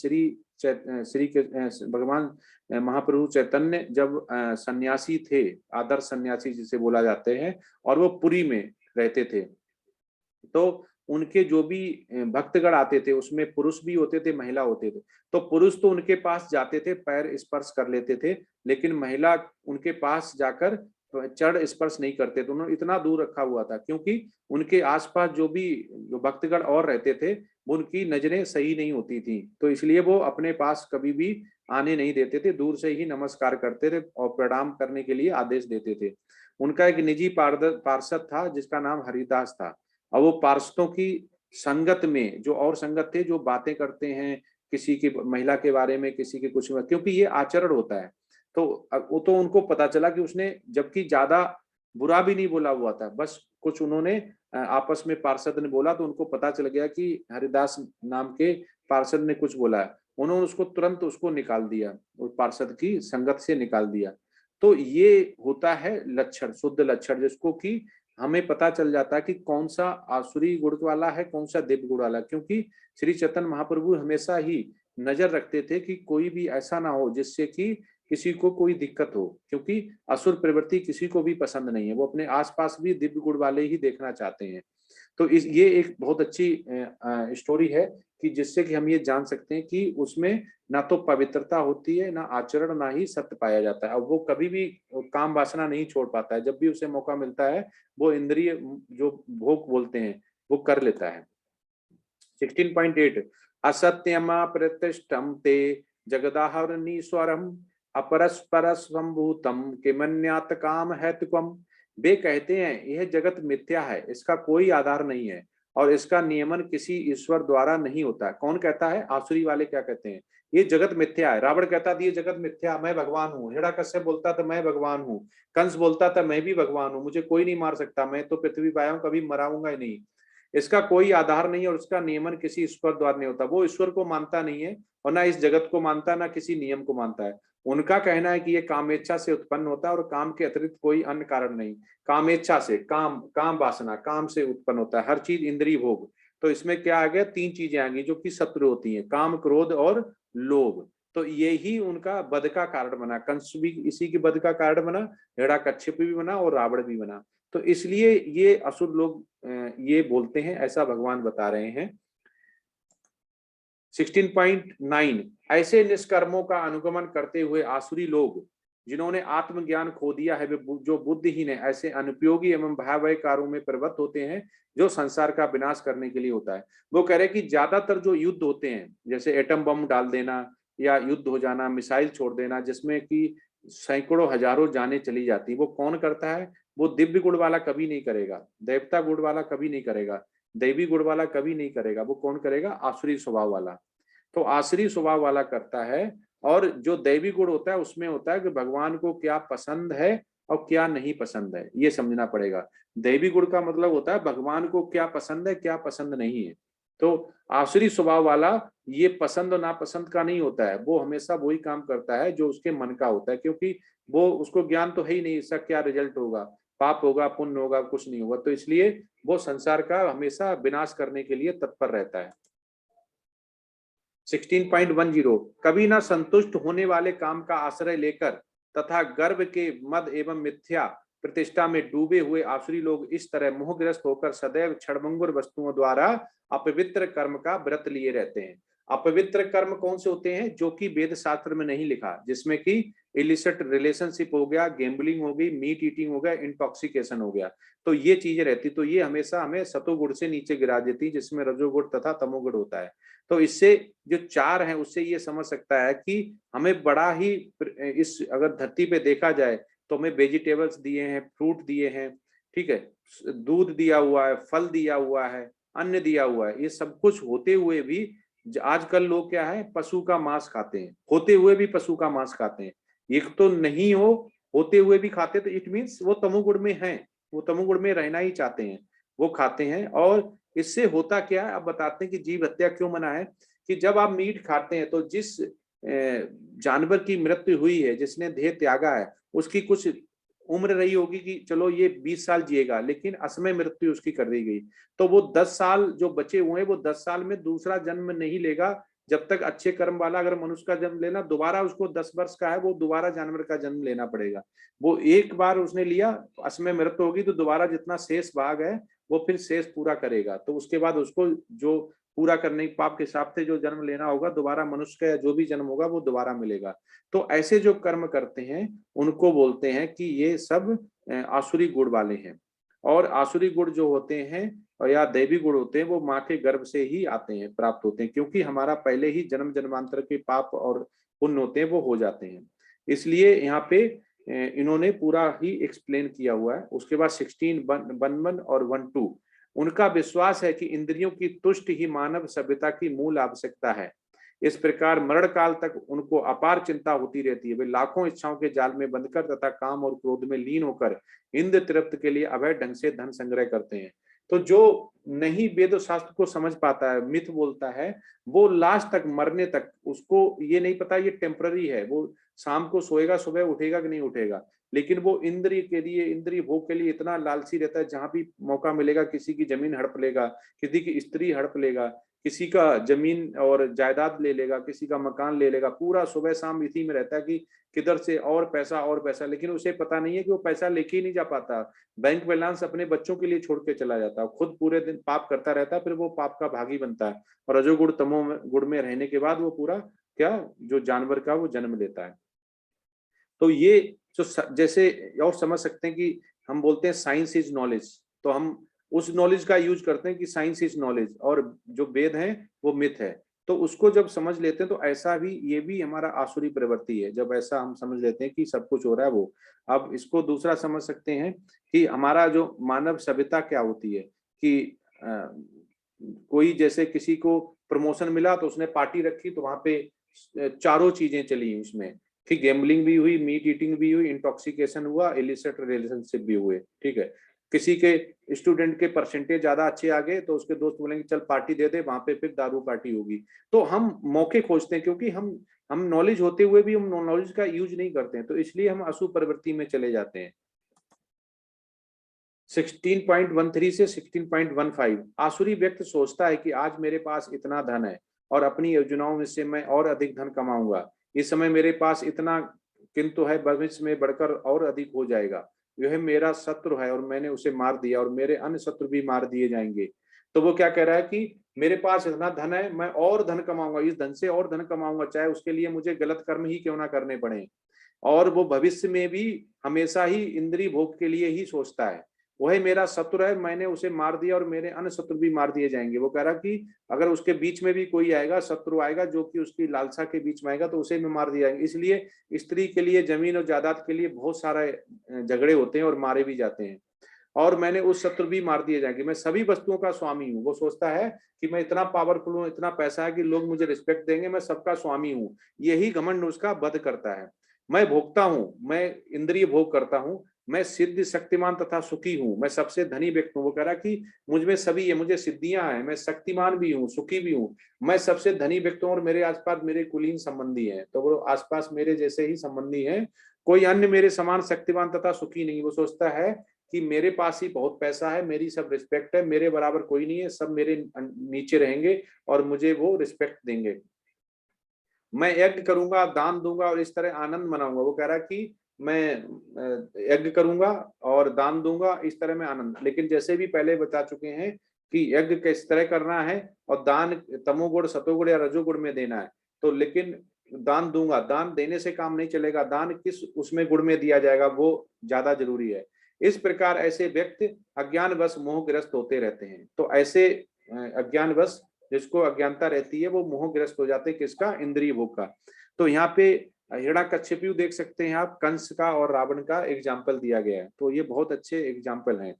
भगवान महाप्रभु चैतन्य जब सन्यासी थे, आदर्श सन्यासी जिसे बोला जाते हैं, और वो पुरी में रहते थे, तो उनके जो भी भक्तगण आते थे उसमें पुरुष भी होते थे, महिला होते थे। तो पुरुष तो उनके पास जाते थे, पैर स्पर्श कर लेते थे, लेकिन महिला उनके पास जाकर चरण स्पर्श नहीं करते थे। उन्होंने इतना दूर रखा हुआ था क्योंकि उनके आसपास जो भक्तगण और रहते थे वो उनकी नजरें सही नहीं होती थी, तो इसलिए वो अपने पास कभी भी आने नहीं देते थे, दूर से ही नमस्कार करते थे और प्रणाम करने के लिए आदेश देते थे। उनका एक निजी पार्षद था जिसका नाम हरिदास था, और वो पार्षदों की संगत में जो और संगत थे जो बातें करते हैं किसी की महिला के बारे में, किसी के कुछ, क्योंकि ये आचरण होता है। तो वो तो उनको पता चला कि उसने जबकि ज्यादा बुरा भी नहीं बोला हुआ था, बस कुछ उन्होंने आपस में पार्षद ने बोला, तो उनको पता चल गया कि हरिदास नाम के पार्षद ने कुछ बोला है। उन्होंने उसको तुरंत उसको निकाल दिया, उस पार्षद की संगत से निकाल दिया। तो ये होता है लक्षण, शुद्ध लक्षण, जिसको कि हमें पता चल जाता है कि कौन सा आसुरी गुण वाला है, कौन सा दिव्य गुण वाला है। क्योंकि श्री चैतन्य महाप्रभु हमेशा ही नजर रखते थे कि कोई भी ऐसा ना हो जिससे कि किसी को कोई दिक्कत हो, क्योंकि असुर प्रवृत्ति किसी को भी पसंद नहीं है। वो अपने आसपास भी दिव्य गुण वाले ही देखना चाहते हैं। तो ये एक बहुत अच्छी स्टोरी है कि जिससे कि हम ये जान सकते हैं कि उसमें ना तो पवित्रता होती है, ना आचरण, ना ही सत्य पाया जाता है। अब वो कभी भी काम वासना नहीं छोड़ पाता है, जब भी उसे मौका मिलता है वो इंद्रिय जो भोग बोलते हैं वो कर लेता है। 16.8 असत्यमा प्रतिष्ठम ते जगदाहरणीश्वरम अपरस्पर संभूतम किमन्यात काम हेतुकम। वे कहते हैं यह जगत मिथ्या है, इसका कोई आधार नहीं है और इसका नियमन किसी ईश्वर द्वारा नहीं होता है। कौन कहता है? आसुरी वाले क्या कहते हैं? ये जगत मिथ्या है। रावण कहता था ये जगत मिथ्या, मैं भगवान हूँ। हिरण्यकश्यप बोलता था मैं भगवान हूँ। कंस बोलता था मैं भी भगवान हूँ, मुझे कोई नहीं मार सकता, मैं तो पृथ्वी पर आया हूँ, कभी मराऊंगा ही नहीं। इसका कोई आधार नहीं है और उसका नियमन किसी ईश्वर द्वारा नहीं होता। वो ईश्वर को मानता नहीं है और ना इस जगत को मानता है, ना किसी नियम को मानता है। उनका कहना है कि ये कामेच्छा से उत्पन्न होता है और काम के अतिरिक्त कोई अन्य कारण नहीं। कामेच्छा से, काम वासना, काम से उत्पन्न होता है हर चीज, इंद्रिय भोग। तो इसमें क्या आ गया, 3 चीजें आ गई जो कि शत्रु होती हैं, काम, क्रोध और लोभ। तो यही उनका वध का कारण बना। कंस भी इसी की वध का कारण बना, हिरण्यकश्यप भी बना और रावण भी बना। तो इसलिए ये असुर लोग ये बोलते हैं, ऐसा भगवान बता रहे हैं। 16.9 ऐसे निष्कर्मों का अनुगमन करते हुए आसुरी लोग जिन्होंने आत्मज्ञान खो दिया है, वे जो बुद्धिहीन है, ऐसे अनुपयोगी एवं भयावह कार्यों में प्रवृत्त होते हैं जो संसार का विनाश करने के लिए होता है। वो कह रहे हैं कि ज्यादातर जो युद्ध होते हैं, जैसे एटम बम डाल देना या युद्ध हो जाना, मिसाइल छोड़ देना, जिसमें कि सैकड़ों हजारों जानें चली जाती, वो कौन करता है? वो दिव्य गुण वाला कभी नहीं करेगा, देवता गुण वाला कभी नहीं करेगा, दैवी गुण वाला कभी नहीं करेगा। वो कौन करेगा? आसुरी स्वभाव वाला। तो आसुरी स्वभाव वाला करता है। और जो दैवी गुण होता है उसमें होता है कि भगवान को क्या पसंद है और क्या नहीं पसंद है, ये समझना पड़ेगा। दैवी गुण का मतलब होता है भगवान को क्या पसंद है, क्या पसंद नहीं है। तो आसुरी स्वभाव वाला ये पसंद और नापसंद का नहीं होता है, वो हमेशा वही काम करता है जो उसके मन का होता है, क्योंकि वो उसको ज्ञान तो है ही नहीं इसका क्या रिजल्ट होगा, पाप होगा, पुण्य होगा, कुछ नहीं होगा। तो इसलिए वो संसार का हमेशा विनाश करने के लिए तत्पर रहता है। 16.10 कभी न संतुष्ट होने वाले काम का आश्रय लेकर तथा गर्भ के मद एवं मिथ्या प्रतिष्ठा में डूबे हुए आसुरी लोग इस तरह मोहग्रस्त होकर सदैव क्षणभंगुर वस्तुओं द्वारा अपवित्र कर्म का व्रत लिए रहते हैं। अपवित्र कर्म कौन से होते हैं? जो कि वेद शास्त्र में नहीं लिखा, जिसमें कि इलिसिट रिलेशनशिप हो गया, गैम्बलिंग हो गई, मीट ईटिंग हो गया, इंटॉक्सिकेशन हो गया। तो ये चीजें रहती, तो ये हमेशा हमें सतोगुण से नीचे गिरा देती, जिसमें रजोगुण तथा तमोगुण होता है। तो इससे जो 4 है उससे ये समझ सकता है कि हमें बड़ा ही इस अगर धरती पे देखा जाए तो हमें वेजिटेबल्स दिए हैं, फ्रूट दिए हैं, ठीक है, दूध दिया हुआ है, फल दिया हुआ है, अन्न दिया हुआ है। ये सब कुछ होते हुए भी आजकल लोग क्या है, पशु का मांस खाते हैं, होते हुए भी पशु का मांस खाते हैं। एक तो नहीं हो, होते हुए भी खाते, तो इट मीन्स वो तमोगुण में है, वो तमोगुण में रहना ही चाहते हैं, वो खाते हैं। और इससे होता क्या है, अब बताते हैं कि जीव हत्या क्यों मना है। कि जब आप मीट खाते हैं तो जिस जानवर की मृत्यु हुई है, जिसने देह त्यागा है, उसकी कुछ उम्र रही होगी कि चलो ये 20 साल जिएगा, लेकिन असमय मृत्यु उसकी कर दी गई। तो वो 10 साल जो बचे हुए हैं, वो 10 साल में दूसरा जन्म नहीं लेगा। जब तक अच्छे कर्म वाला अगर मनुष्य का जन्म लेना, दोबारा उसको 10 वर्ष का है, वो दोबारा जानवर का जन्म लेना पड़ेगा। वो एक बार उसने लिया, असमय मृत्यु होगी, तो दोबारा जितना शेष भाग है वो फिर शेष पूरा करेगा। तो उसके बाद उसको जो पूरा करने के पाप के हिसाब से जो जन्म लेना होगा, दोबारा मनुष्य का या जो भी जन्म होगा वो दोबारा मिलेगा। तो ऐसे जो कर्म करते हैं उनको बोलते हैं कि ये सब आसुरी गुण वाले हैं। और आसुरी गुण जो होते हैं और या दैवी गुण होते हैं, वो माँ के गर्भ से ही आते हैं, प्राप्त होते हैं, क्योंकि हमारा पहले ही जन्म जन्मांतर के पाप और पुण्य होते हैं, वो हो जाते हैं। इसलिए यहाँ पे इन्होंने पूरा ही एक्सप्लेन किया हुआ है। उसके बाद 16.11 और 12 उनका विश्वास है कि इंद्रियों की तुष्ट ही मानव सभ्यता की मूल आवश्यकता है। इस प्रकार मरण काल तक उनको अपार चिंता होती रहती है। वे लाखों इच्छाओं के जाल में बंधकर तथा काम और क्रोध में लीन होकर इंद्र तृप्त के लिए अवैध ढंग से धन संग्रह करते हैं। तो जो नहीं वेद शास्त्र को समझ पाता है, मिथ बोलता है, वो लास्ट तक मरने तक उसको ये नहीं पता ये टेम्पररी है। वो शाम को सोएगा, सुबह उठेगा कि नहीं उठेगा, लेकिन वो इंद्रिय के लिए, इंद्रिय भोग के लिए इतना लालची रहता है, जहां भी मौका मिलेगा किसी की जमीन हड़प लेगा, किसी की स्त्री हड़प लेगा, किसी का जमीन और जायदाद ले लेगा, किसी का मकान ले लेगा। पूरा सुबह शाम इसी में रहता है कि किधर से और पैसा, लेकिन उसे पता नहीं है कि वो पैसा लेके ही नहीं जा पाता। बैंक बैलेंस अपने बच्चों के लिए छोड़ के चला जाता है, खुद पूरे दिन पाप करता रहता है, फिर वो पाप का भागी बनता है। और रजोगुण तमो गुण में रहने के बाद वो पूरा क्या, जो जानवर का वो जन्म लेता है। तो ये जो जैसे और समझ सकते हैं कि हम बोलते हैं साइंस इज नॉलेज, तो हम उस नॉलेज का यूज करते हैं कि साइंस इज नॉलेज, और जो वेद है वो मिथ है। तो उसको जब समझ लेते हैं तो ऐसा भी, ये भी हमारा आसुरी प्रवृत्ति है। जब ऐसा हम समझ लेते हैं कि सब कुछ हो रहा है वो, अब इसको दूसरा समझ सकते हैं कि हमारा जो मानव सभ्यता क्या होती है कि कोई जैसे किसी को प्रमोशन मिला तो उसने पार्टी रखी, तो वहां पे चारों चीजें चली उसमें, ठीक, गैम्बलिंग भी हुई, मीट ईटिंग भी हुई, इंटॉक्सिकेशन हुआ, इलिसिट रिलेशनशिप भी हुए, ठीक है। किसी के स्टूडेंट के परसेंटेज ज्यादा अच्छे आ गए तो उसके दोस्त बोलेंगे चल पार्टी दे दे, वहां पे फिर दारू पार्टी होगी। तो हम मौके खोजते हैं, क्योंकि हम नॉलेज होते हुए भी हम नॉलेज का यूज नहीं करते हैं, तो इसलिए हम अशुभ प्रवृत्ति में चले जाते हैं। 16.13 से 16.15 आसुरी व्यक्ति सोचता है कि आज मेरे पास इतना धन है और अपनी योजनाओं में से मैं और अधिक धन कमाऊंगा। इस समय मेरे पास इतना किंतु है, भविष्य में बढ़कर और अधिक हो जाएगा। यह मेरा शत्रु है और मैंने उसे मार दिया और मेरे अन्य शत्रु भी मार दिए जाएंगे। तो वो क्या कह रहा है कि मेरे पास इतना धन है, मैं और धन कमाऊंगा, इस धन से और धन कमाऊंगा, चाहे उसके लिए मुझे गलत कर्म ही क्यों ना करने पड़े। और वो भविष्य में भी हमेशा ही इंद्रिय भोग के लिए ही सोचता है। वही मेरा शत्रु है, मैंने उसे मार दिया और मेरे अन्य शत्रु भी मार दिए जाएंगे। वो कह रहा कि अगर उसके बीच में भी कोई आएगा, शत्रु आएगा जो कि उसकी लालसा के बीच में आएगा, तो उसे भी मार दिया जाएंगे। इसलिए स्त्री के लिए, जमीन और जायदाद के लिए बहुत सारे झगड़े होते हैं और मारे भी जाते हैं। और मैंने उस शत्रु भी मार दिए जाएंगे, मैं सभी वस्तुओं का स्वामी हूँ। वो सोचता है कि मैं इतना पावरफुल हूँ, इतना पैसा है कि लोग मुझे रिस्पेक्ट देंगे, मैं सबका स्वामी हूँ। यही घमंड उसका वध करता है। मैं भोगता हूँ, मैं इंद्रिय भोग करता हूँ, मैं सिद्ध, शक्तिमान तथा सुखी हूँ, मैं सबसे धनी व्यक्ति हूँ। वो कह रहा कि मुझ में सभी है, मुझे सिद्धियां हैं, मैं शक्तिमान भी हूँ, सुखी भी हूँ, मैं सबसे धनी व्यक्ति हूँ और मेरे आसपास मेरे कुलीन संबंधी हैं। तो वो आसपास मेरे जैसे ही संबंधी हैं, कोई अन्य मेरे समान शक्तिमान तथा सुखी नहीं। वो सोचता है कि मेरे पास ही बहुत पैसा है, मेरी सब रिस्पेक्ट है, मेरे बराबर कोई नहीं है, सब मेरे नीचे रहेंगे और मुझे वो रिस्पेक्ट देंगे। मैं यज्ञ करूंगा, दान दूंगा और इस तरह आनंद मनाऊंगा। वो कह रहा है कि मैं यज्ञ करूंगा और दान दूंगा, इस तरह मैं आनंद। लेकिन जैसे भी पहले बता चुके हैं कि यज्ञ किस तरह करना है और दान तमोगुण, सतोगुण या रजोगुण में देना है। तो लेकिन दान दूंगा, दान देने से काम नहीं चलेगा, दान किस उसमें गुण में दिया जाएगा वो ज्यादा जरूरी है। इस प्रकार ऐसे व्यक्ति अज्ञानवश मोहग्रस्त होते रहते हैं। तो ऐसे अज्ञानवश, जिसको अज्ञानता रहती है, वो मोहग्रस्त हो जाते हैं, किसका? इंद्रिय भोग का। तो यहाँ पे हिरण्यकश्यप देख सकते हैं आप, कंस का और रावण का एग्जाम्पल दिया गया है। तो ये बहुत अच्छे एग्जाम्पल हैं।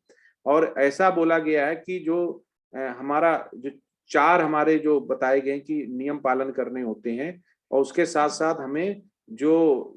और ऐसा बोला गया है कि जो हमारा जो चार हमारे जो बताए गए कि नियम पालन करने होते हैं, और उसके साथ साथ हमें जो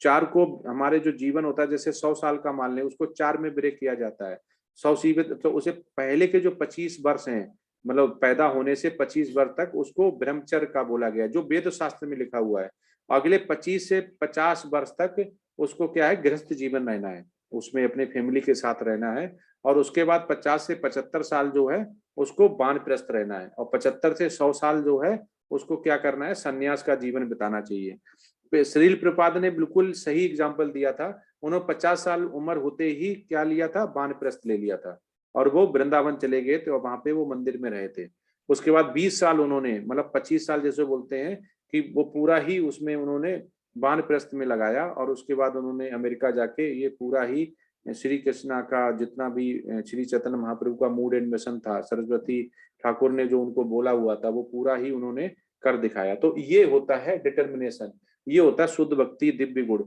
चार को हमारे जो जीवन होता है, जैसे 100 साल का मान लें, उसको चार में ब्रेक किया जाता है। 100 सीवित, तो उसे पहले के जो 25 वर्ष हैं, मतलब पैदा होने से 25 वर्ष तक, उसको ब्रह्मचर्य का बोला गया, जो वेद शास्त्र में लिखा हुआ है। अगले 25 से 50 वर्ष तक उसको क्या है? गृहस्थ जीवन रहना है, उसमें अपने फैमिली के साथ रहना है। और उसके बाद 50 से 75 साल जो है उसको वानप्रस्थ रहना है। और 75 से 100 साल जो है उसको क्या करना है? संन्यास का जीवन बिताना चाहिए। श्रील प्रपाद ने बिल्कुल सही एग्जाम्पल दिया था। उन्होंने 50 साल उम्र होते ही क्या लिया था? वानप्रस्थ ले लिया था और वो वृंदावन चले गए थे और वहां पे वो मंदिर में रहे थे। उसके बाद 20 साल उन्होंने, मतलब 25 साल जैसे बोलते हैं कि वो पूरा ही उसमें उन्होंने वानप्रस्थ में लगाया। और उसके बाद उन्होंने अमेरिका जाके ये पूरा ही श्री कृष्णा का जितना भी श्री चैतन्य महाप्रभु का मूड एंड मिशन था, सरस्वती ठाकुर ने जो उनको बोला हुआ था, वो पूरा ही उन्होंने कर दिखाया। तो ये होता है डिटर्मिनेशन, ये होता है शुद्ध भक्ति, दिव्य गुण।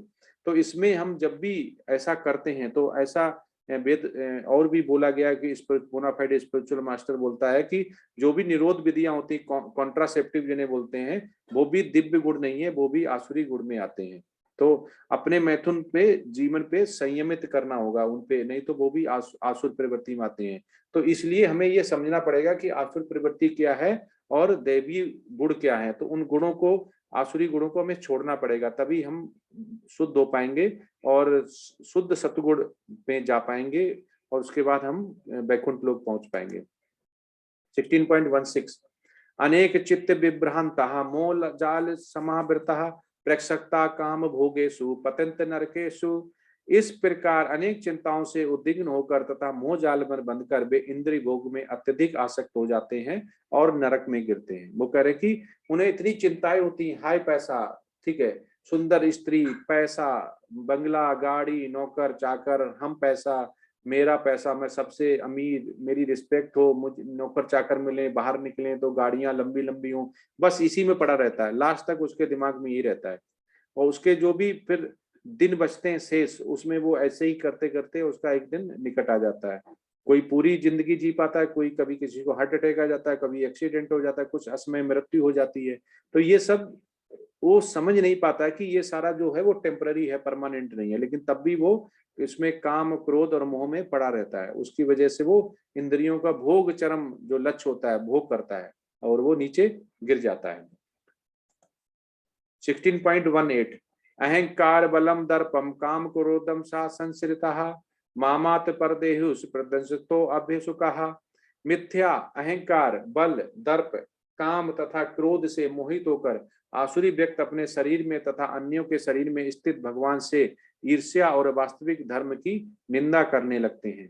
तो इसमें हम जब भी ऐसा करते हैं तो ऐसा वेद और भी बोला गया कि बोनाफाइड स्पिरिचुअल मास्टर बोलता है कि जो भी निरोध विधियां होती, कॉन्ट्रासेप्टिव जिन्हें बोलते हैं, वो भी दिव्य गुण नहीं है, वो भी आसुरी गुण में आते हैं। तो अपने मैथुन पे, जीवन पे संयमित करना होगा उन पे, नहीं तो वो भी आसुर प्रवृत्ति में आते हैं। तो इसलिए हमें ये समझना पड़ेगा कि आसुर प्रवृत्ति क्या है और दैवीय गुण क्या है। तो उन गुणों को, आसुरी गुणों को हमें छोड़ना पड़ेगा, तभी हम शुद्ध हो पाएंगे और शुद्ध सतगुण में जा पाएंगे, और उसके बाद हम वैकुंठ लोक पहुंच पाएंगे। 16.16 अनेक चित्त विभ्रांता मोल जाल समावृता प्रेक्षकता काम भोगेशु पतंत नरकेशु। इस प्रकार अनेक चिंताओं से उद्विग्न होकर तथा मोह जाल में बंधकर वे इंद्रिय भोग में अत्यधिक आसक्त हो जाते हैं और नरक में गिरते हैं। वो कह रहे कि उन्हें इतनी चिंताएं होती हैं, हाय पैसा, ठीक है, सुंदर स्त्री, पैसा, बंगला, गाड़ी, नौकर चाकर, हम पैसा, मेरा पैसा, मैं सबसे अमीर, मेरी रिस्पेक्ट हो, मुझे नौकर चाकर मिले, बाहर निकले तो गाड़ियां लंबी लंबी हों, बस इसी में पड़ा रहता है। लास्ट तक उसके दिमाग में यही रहता है। और उसके जो भी फिर दिन बचते हैं शेष, उसमें वो ऐसे ही करते करते उसका एक दिन निकट आ जाता है। कोई पूरी जिंदगी जी पाता है, कोई कभी किसी को हार्ट अटैक आ जाता है, कभी एक्सीडेंट हो जाता है, कुछ असमय मृत्यु हो जाती है। तो ये सब वो समझ नहीं पाता है कि ये सारा जो है वो टेम्पररी है, परमानेंट नहीं है। लेकिन तब भी वो इसमें काम, क्रोध और मोह में पड़ा रहता है। उसकी वजह से वो इंद्रियों का भोग चरम जो लक्ष्य होता है भोग करता है और वो नीचे गिर जाता है। 16.18 अहंकार बलम दर्पम काम क्रोधम सा संसृतः मामात परदेहुष प्रदंसतो अभ्यसुकः। मिथ्या, अहंकार, बल, दर्प, काम तथा क्रोध से मोहित होकर आसुरी व्यक्ति अपने शरीर में तथा अन्यों के शरीर में स्थित भगवान से ईर्ष्या और वास्तविक धर्म की निंदा करने लगते हैं।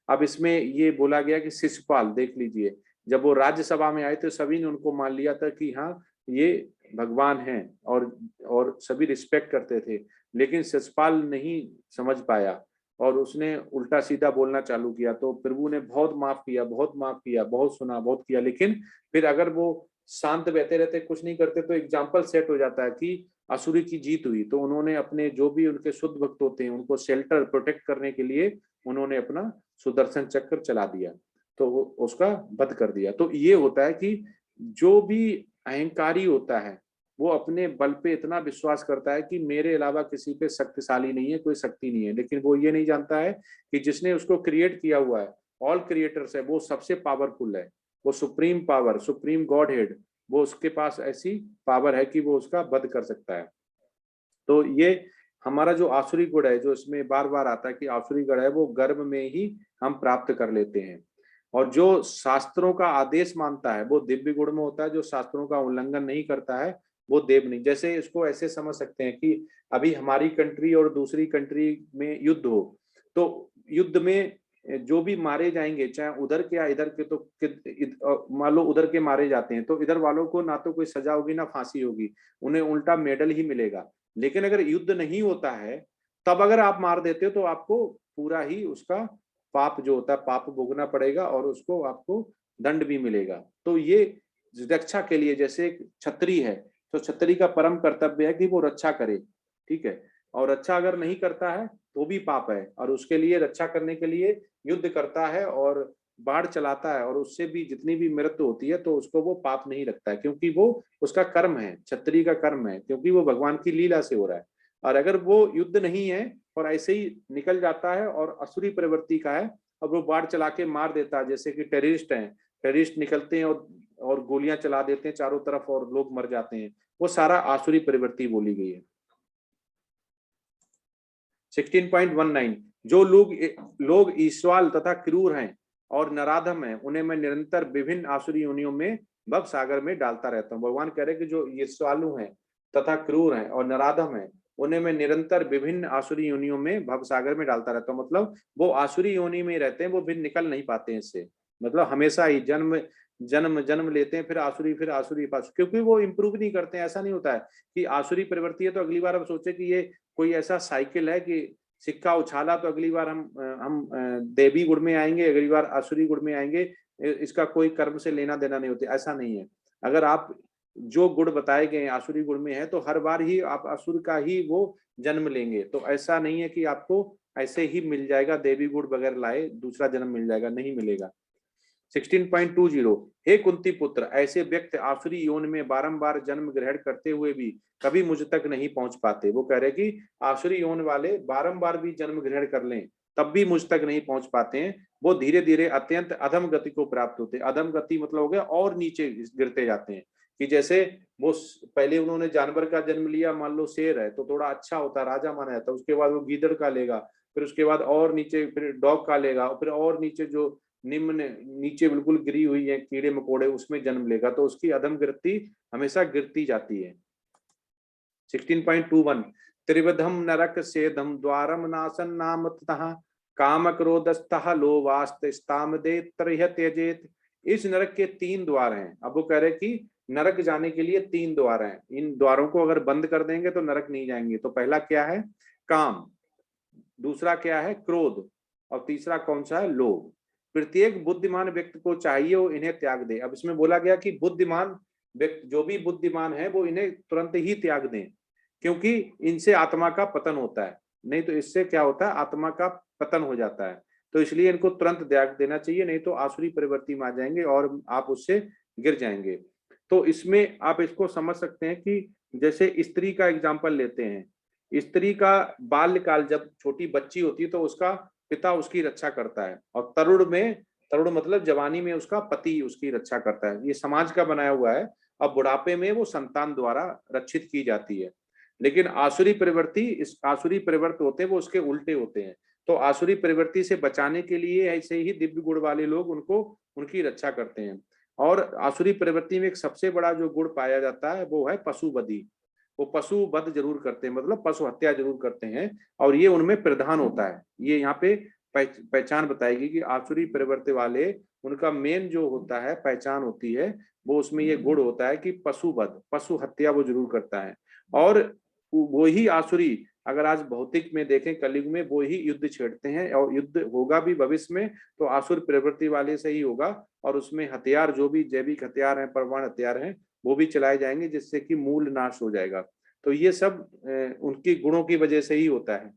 अब इसमें ये बोला गया कि शिशुपाल, देख लीजिए, जब वो राज्यसभा में आए तो सभी ने उनको मान लिया था कि हाँ ये भगवान हैं और सभी रिस्पेक्ट करते थे, लेकिन शिशुपाल नहीं समझ पाया और उसने उल्टा सीधा बोलना चालू किया। तो प्रभु ने बहुत माफ किया, बहुत माफ किया, बहुत सुना, बहुत किया, लेकिन फिर अगर वो शांत बैठे रहते, कुछ नहीं करते, तो एग्जाम्पल सेट हो जाता है कि असुरी की जीत हुई। तो उन्होंने अपने जो भी उनके शुद्ध भक्त होते हैं उनको शेल्टर प्रोटेक्ट करने के लिए उन्होंने अपना सुदर्शन चक्र चला दिया, तो उसका वध कर दिया। तो ये होता है कि जो भी अहंकारी होता है वो अपने बल पे इतना विश्वास करता है कि मेरे अलावा किसी पे शक्तिशाली नहीं है, कोई शक्ति नहीं है, लेकिन वो ये नहीं जानता है कि जिसने उसको क्रिएट किया हुआ है, ऑल क्रिएटर्स है, वो सबसे पावरफुल है, वो supreme power, supreme God head, वो उसके पास ऐसी पावर है कि वो उसका वध कर सकता है। तो ये हमारा जो आसुरी गुण है, जो इसमें बार बार आता है कि आसुरी गुण है, वो गर्भ में ही हम प्राप्त कर लेते हैं। और जो शास्त्रों का आदेश मानता है वो दिव्य गुण में होता है, जो शास्त्रों का उल्लंघन नहीं करता है वो देव नहीं। जैसे इसको ऐसे समझ सकते हैं कि अभी हमारी कंट्री और दूसरी कंट्री में युद्ध हो, तो युद्ध में जो भी मारे जाएंगे, चाहे उधर के या इधर के, तो मान लो उधर के मारे जाते हैं तो इधर वालों को ना तो कोई सजा होगी ना फांसी होगी, उन्हें उल्टा मेडल ही मिलेगा। लेकिन अगर युद्ध नहीं होता है तब अगर आप मार देते हो तो आपको पूरा ही उसका पाप जो होता है पाप भोगना पड़ेगा और उसको आपको दंड भी मिलेगा। तो ये रक्षा के लिए, जैसे एक छत्री है तो छत्री का परम कर्तव्य है कि वो रक्षा करे, ठीक है, और रक्षा अगर नहीं करता है तो भी पाप है, और उसके लिए रक्षा करने के लिए युद्ध करता है और बाढ़ चलाता है और उससे भी जितनी भी मृत्यु होती है तो उसको वो पाप नहीं लगता है, क्योंकि वो उसका कर्म है, छत्री का कर्म है, क्योंकि वो भगवान की लीला से हो रहा है। और अगर वो युद्ध नहीं है और ऐसे ही निकल जाता है और असुरी प्रवृत्ति का है और वो बाढ़ चला के मार देता है, जैसे कि टेररिस्ट हैं, टेररिस्ट निकलते हैं और गोलियां चला देते हैं चारों तरफ और लोग मर जाते हैं, वो सारा आसुरी प्रवृत्ति बोली गई है। 16.19 जो लोग ईश्वाल तथा क्रूर हैं और नराधम हैं, उन्हें मैं निरंतर विभिन्न आसुरी योनियों में भव सागर में डालता रहता हूँ। भगवान कह रहे हैं कि जो ईश्वालु हैं तथा क्रूर हैं और नराधम हैं, उन्हें मैं निरंतर विभिन्न आसुरी योनियों में भव सागर में डालता रहता हूँ। मतलब वो आसुरी योनि में रहते हैं, वो भी निकल नहीं पाते हैं इससे, मतलब हमेशा ही जन्म जन्म जन्म लेते हैं, फिर आसुरी पास, क्योंकि वो इंप्रूव नहीं करते हैं। ऐसा नहीं होता है कि आसुरी प्रवृत्ति है तो अगली बार हम सोचे कि ये कोई ऐसा साइकिल है कि सिक्का उछाला तो अगली बार हम देवी गुण में आएंगे, अगली बार आसुरी गुण में आएंगे, इसका कोई कर्म से लेना देना नहीं होता, ऐसा नहीं है। अगर आप जो गुण बताए गए आसुरी गुण में है तो हर बार ही आप असुर का ही वो जन्म लेंगे, तो ऐसा नहीं है कि आपको ऐसे ही मिल जाएगा देवी गुण बगैर लाए दूसरा जन्म मिल जाएगा, नहीं मिलेगा। 16.20 हे कुंती पुत्र, ऐसे व्यक्ति आसुरी योन में बारंबार जन्म ग्रहण करते हुए भी कभी मुझ तक नहीं पहुंच पाते। वो कह रहे कि आसुरी योन वाले बारंबार भी जन्म ग्रहण कर लें तब भी मुझ तक नहीं पहुंच पाते हैं, वो धीरे धीरे अत्यंत अधम गति को प्राप्त होते हैं। अधम गति मतलब हो गया और नीचे गिरते जाते हैं, कि जैसे वो पहले उन्होंने जानवर का जन्म लिया, मान लो शेर है तो थोड़ा अच्छा होता, राजा माना जाता, उसके बाद वो गीदड़ का लेगा, फिर उसके बाद और नीचे फिर डॉग का लेगा, फिर और नीचे जो निम्न नीचे बिल्कुल गिरी हुई है कीड़े मकोड़े, उसमें जन्म लेगा, तो उसकी अधम गिरती हमेशा गिरती जाती है। 16.21 त्रिविधम नरक सेधम द्वारम नासन नाम तथा काम क्रोधस्तः लोभास्ताम दे त्रय त्यजेत। इस नरक के 3 द्वार हैं। अब वो कह रहे कि नरक जाने के लिए 3 द्वार हैं, इन द्वारों को अगर बंद कर देंगे तो नरक नहीं जाएंगे। तो पहला क्या है? काम, दूसरा क्या है? क्रोध, और तीसरा कौन सा है? लोभ। प्रत्येक बुद्धिमान व्यक्ति को चाहिए वो इन्हें त्याग दे। अब इसमें बोला गया कि बुद्धिमान व्यक्ति, जो भी बुद्धिमान है वो इन्हें तुरंत ही त्याग दें, क्योंकि इनसे आत्मा का पतन होता है, नहीं तो इससे क्या होता है? आत्मा का पतन हो जाता है। तो इसलिए इनको तुरंत त्याग देना चाहिए, नहीं तो आसुरी प्रवृत्ति में आ जाएंगे और आप उससे गिर जाएंगे। तो इसमें आप इसको समझ सकते हैं कि जैसे स्त्री का एग्जाम्पल लेते हैं स्त्री का बाल्यकाल जब छोटी बच्ची होती है तो उसका पिता उसकी रक्षा करता है, और तरुण मतलब जवानी में उसका पति उसकी रक्षा करता है। ये समाज का बनाया हुआ है। अब बुढ़ापे में वो संतान द्वारा रक्षित की जाती है। लेकिन आसुरी प्रवृत्ति होते हैं वो उसके उल्टे होते हैं। तो आसुरी प्रवृत्ति से बचाने के लिए ऐसे ही दिव्य गुण वाले लोग उनकी रक्षा करते हैं। और आसुरी प्रवृत्ति में एक सबसे बड़ा जो गुण पाया जाता है वो है पशुबधि। वो पशु वध जरूर करते हैं, मतलब पशु हत्या जरूर करते हैं, और ये उनमें प्रधान होता है। ये यहाँ पे पहचान बताएगी कि आसुरी प्रवृत्ति वाले, उनका मेन जो होता है पहचान होती है, वो उसमें ये गुण होता है कि पशु वध, पशु हत्या वो जरूर करता है। और वो ही आसुरी, अगर आज भौतिक में देखें कलयुग में, वो ही युद्ध छेड़ते हैं, और युद्ध होगा भी भविष्य में तो आसुर प्रवृत्ति वाले से ही होगा। और उसमें हथियार, जो भी जैविक हथियार हैं, परमाणु हथियार हैं, वो भी चलाए जाएंगे, जिससे कि मूल नाश हो जाएगा। तो ये सब उनकी गुणों की वजह से ही होता है।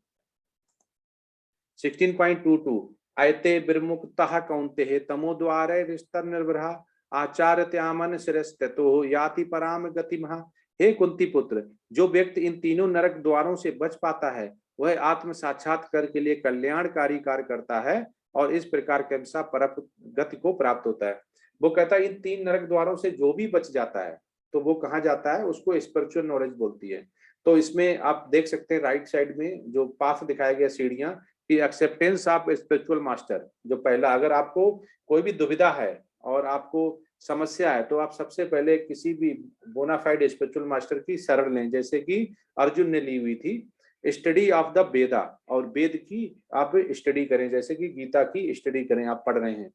16.22 अयते विर्मुक्तः कौन्तेय तमोद्वारे विस्तर निर्भरा आचार्यत्यामन शिरस्ततो याति पराम गतिमः। हे कुंती पुत्र, जो व्यक्ति इन तीनों नरक द्वारों से बच पाता है वह आत्म साक्षात्कार के लिए कल्याणकारी कार्य करता है और इस प्रकार के अनुसार परम गति को प्राप्त होता है। वो कहता है इन तीन नरक द्वारों से जो भी बच जाता है तो वो कहाँ जाता है, उसको स्पिरिचुअल नॉलेज बोलती है। तो इसमें आप देख सकते हैं राइट साइड में जो पाथ दिखाया गया सीढ़ियां, कि एक्सेप्टेंस ऑफ स्पिरिचुअल मास्टर। जो पहला, अगर आपको कोई भी दुविधा है और आपको समस्या है तो आप सबसे पहले किसी भी बोनाफाइड स्पिरिचुअल मास्टर की शरण लें, जैसे कि अर्जुन ने ली हुई थी। स्टडी ऑफ द वेदा, और वेद की आप स्टडी करें, जैसे कि गीता की स्टडी करें, आप पढ़ रहे हैं।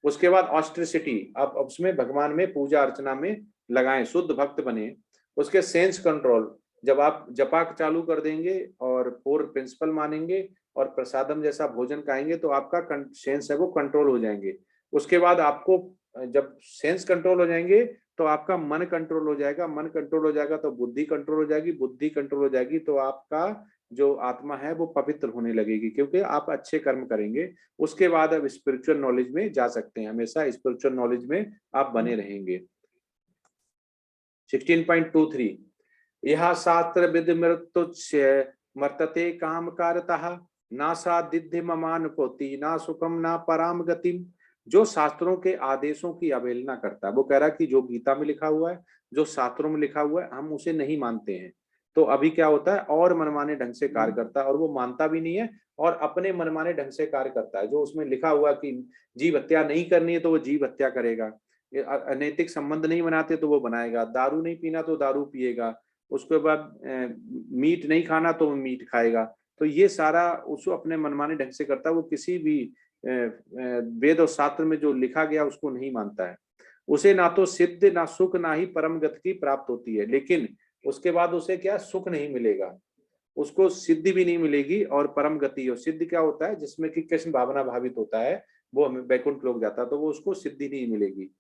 उसके बाद ऑस्ट्रिसिटी, आप उसमें भगवान में पूजा अर्चना में लगाएं, शुद्ध भक्त बने। उसके सेंस कंट्रोल, जब आप जपा चालू कर देंगे और 4 प्रिंसिपल मानेंगे और प्रसादम जैसा भोजन खाएंगे तो आपका सेंस है वो कंट्रोल हो जाएंगे। उसके बाद आपको जब सेंस कंट्रोल हो जाएंगे तो आपका मन कंट्रोल हो जाएगा, मन कंट्रोल हो जाएगा तो बुद्धि कंट्रोल हो जाएगी, बुद्धि कंट्रोल हो जाएगी तो आपका जो आत्मा है वो पवित्र होने लगेगी, क्योंकि आप अच्छे कर्म करेंगे। उसके बाद आप स्पिरिचुअल नॉलेज में जा सकते हैं, हमेशा स्पिरिचुअल नॉलेज में आप बने रहेंगे। 16.23 यह शास्त्र विधि मृत्युच्य मर्तते काम कारतः नासा दिद्धि ममानुकोति ना सुखम ना पराम गतिम। जो शास्त्रों के आदेशों की अवहेलना करता है, वो कह रहा है कि जो गीता में लिखा हुआ है, जो शास्त्रों में लिखा हुआ है, हम उसे नहीं मानते हैं। तो अभी क्या होता है, और मनमाने ढंग से कार्य करता है, और वो मानता भी नहीं है और अपने मनमाने ढंग से कार्य करता है। जो उसमें लिखा हुआ कि जीव हत्या नहीं करनी है तो वो जीव हत्या करेगा, अनैतिक संबंध नहीं बनाते तो वो बनाएगा, दारू नहीं पीना तो दारू पिएगा, उसके बाद मीट नहीं खाना तो मीट खाएगा। तो ये सारा उसको अपने मनमाने ढंग से करता है। वो किसी भी वेद और शास्त्र में जो लिखा गया उसको नहीं मानता है। उसे ना तो सिद्ध ना सुख ना ही परम गति की प्राप्त होती है, लेकिन उसके बाद उसे क्या सुख नहीं मिलेगा, उसको सिद्धि भी नहीं मिलेगी और परम गति। और सिद्ध क्या होता है, जिसमें कि कृष्ण भावना भावित होता है, वो हमें वैकुंठ लोक जाता है, तो वो उसको सिद्धि नहीं मिलेगी।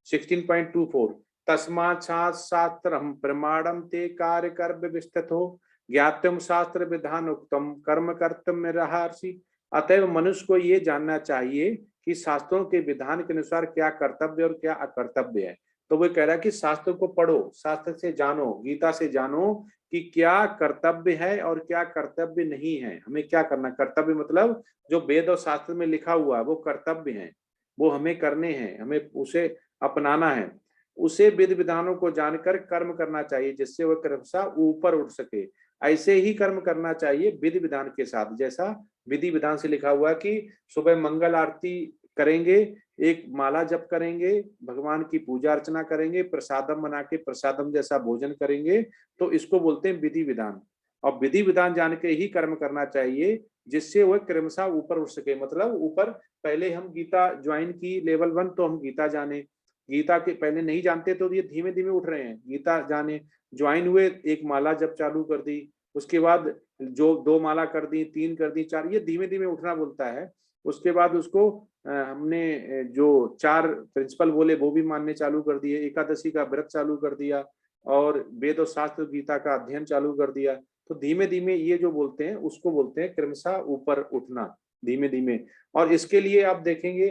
16.24 तस्मात् शास्त्रम प्रमाणम ते कार्य कर्म विस्तथो ज्ञातम शास्त्र विधान उक्तम कर्म कर्तव्य रहर्षि। अतएव मनुष्य को ये जानना चाहिए कि शास्त्रों के विधान के अनुसार क्या कर्तव्य और क्या अकर्तव्य है। तो वो कह रहा है कि शास्त्र को पढ़ो, शास्त्र से जानो, गीता से जानो कि क्या कर्तव्य है और क्या कर्तव्य नहीं है। हमें क्या करना, कर्तव्य मतलब जो वेद और शास्त्र में लिखा हुआ है वो कर्तव्य है, वो हमें करने हैं, हमें उसे अपनाना है। उसे विधि विधानों को जानकर कर्म करना चाहिए जिससे वह क्रमशः ऊपर उठ सके। ऐसे ही कर्म करना चाहिए विधि विधान के साथ, जैसा विधि विधान से लिखा हुआ कि सुबह मंगल आरती करेंगे, एक माला जप करेंगे, भगवान की पूजा अर्चना करेंगे, प्रसादम बना के प्रसादम जैसा भोजन करेंगे, तो इसको बोलते हैं विधि विधान। और विधि विधान जान के ही कर्म करना चाहिए जिससे वह क्रमशः ऊपर उठ सके। मतलब ऊपर, पहले हम गीता ज्वाइन की लेवल 1 तो हम गीता जाने, गीता के पहले नहीं जानते तो ये धीमे धीमे उठ रहे हैं, गीता जाने, ज्वाइन हुए, एक माला जब चालू कर दी, उसके बाद जो 2 माला कर दी, 3 कर दी, 4, ये धीमे धीमे उठना बोलता है। उसके बाद उसको हमने जो 4 प्रिंसिपल बोले वो भी मानने चालू कर दिए, एकादशी का व्रत चालू कर दिया और वेद और शास्त्र गीता का अध्ययन चालू कर दिया। तो धीमे धीमे ये जो बोलते हैं उसको बोलते हैं क्रमशः ऊपर उठना, धीमे धीमे। और इसके लिए आप देखेंगे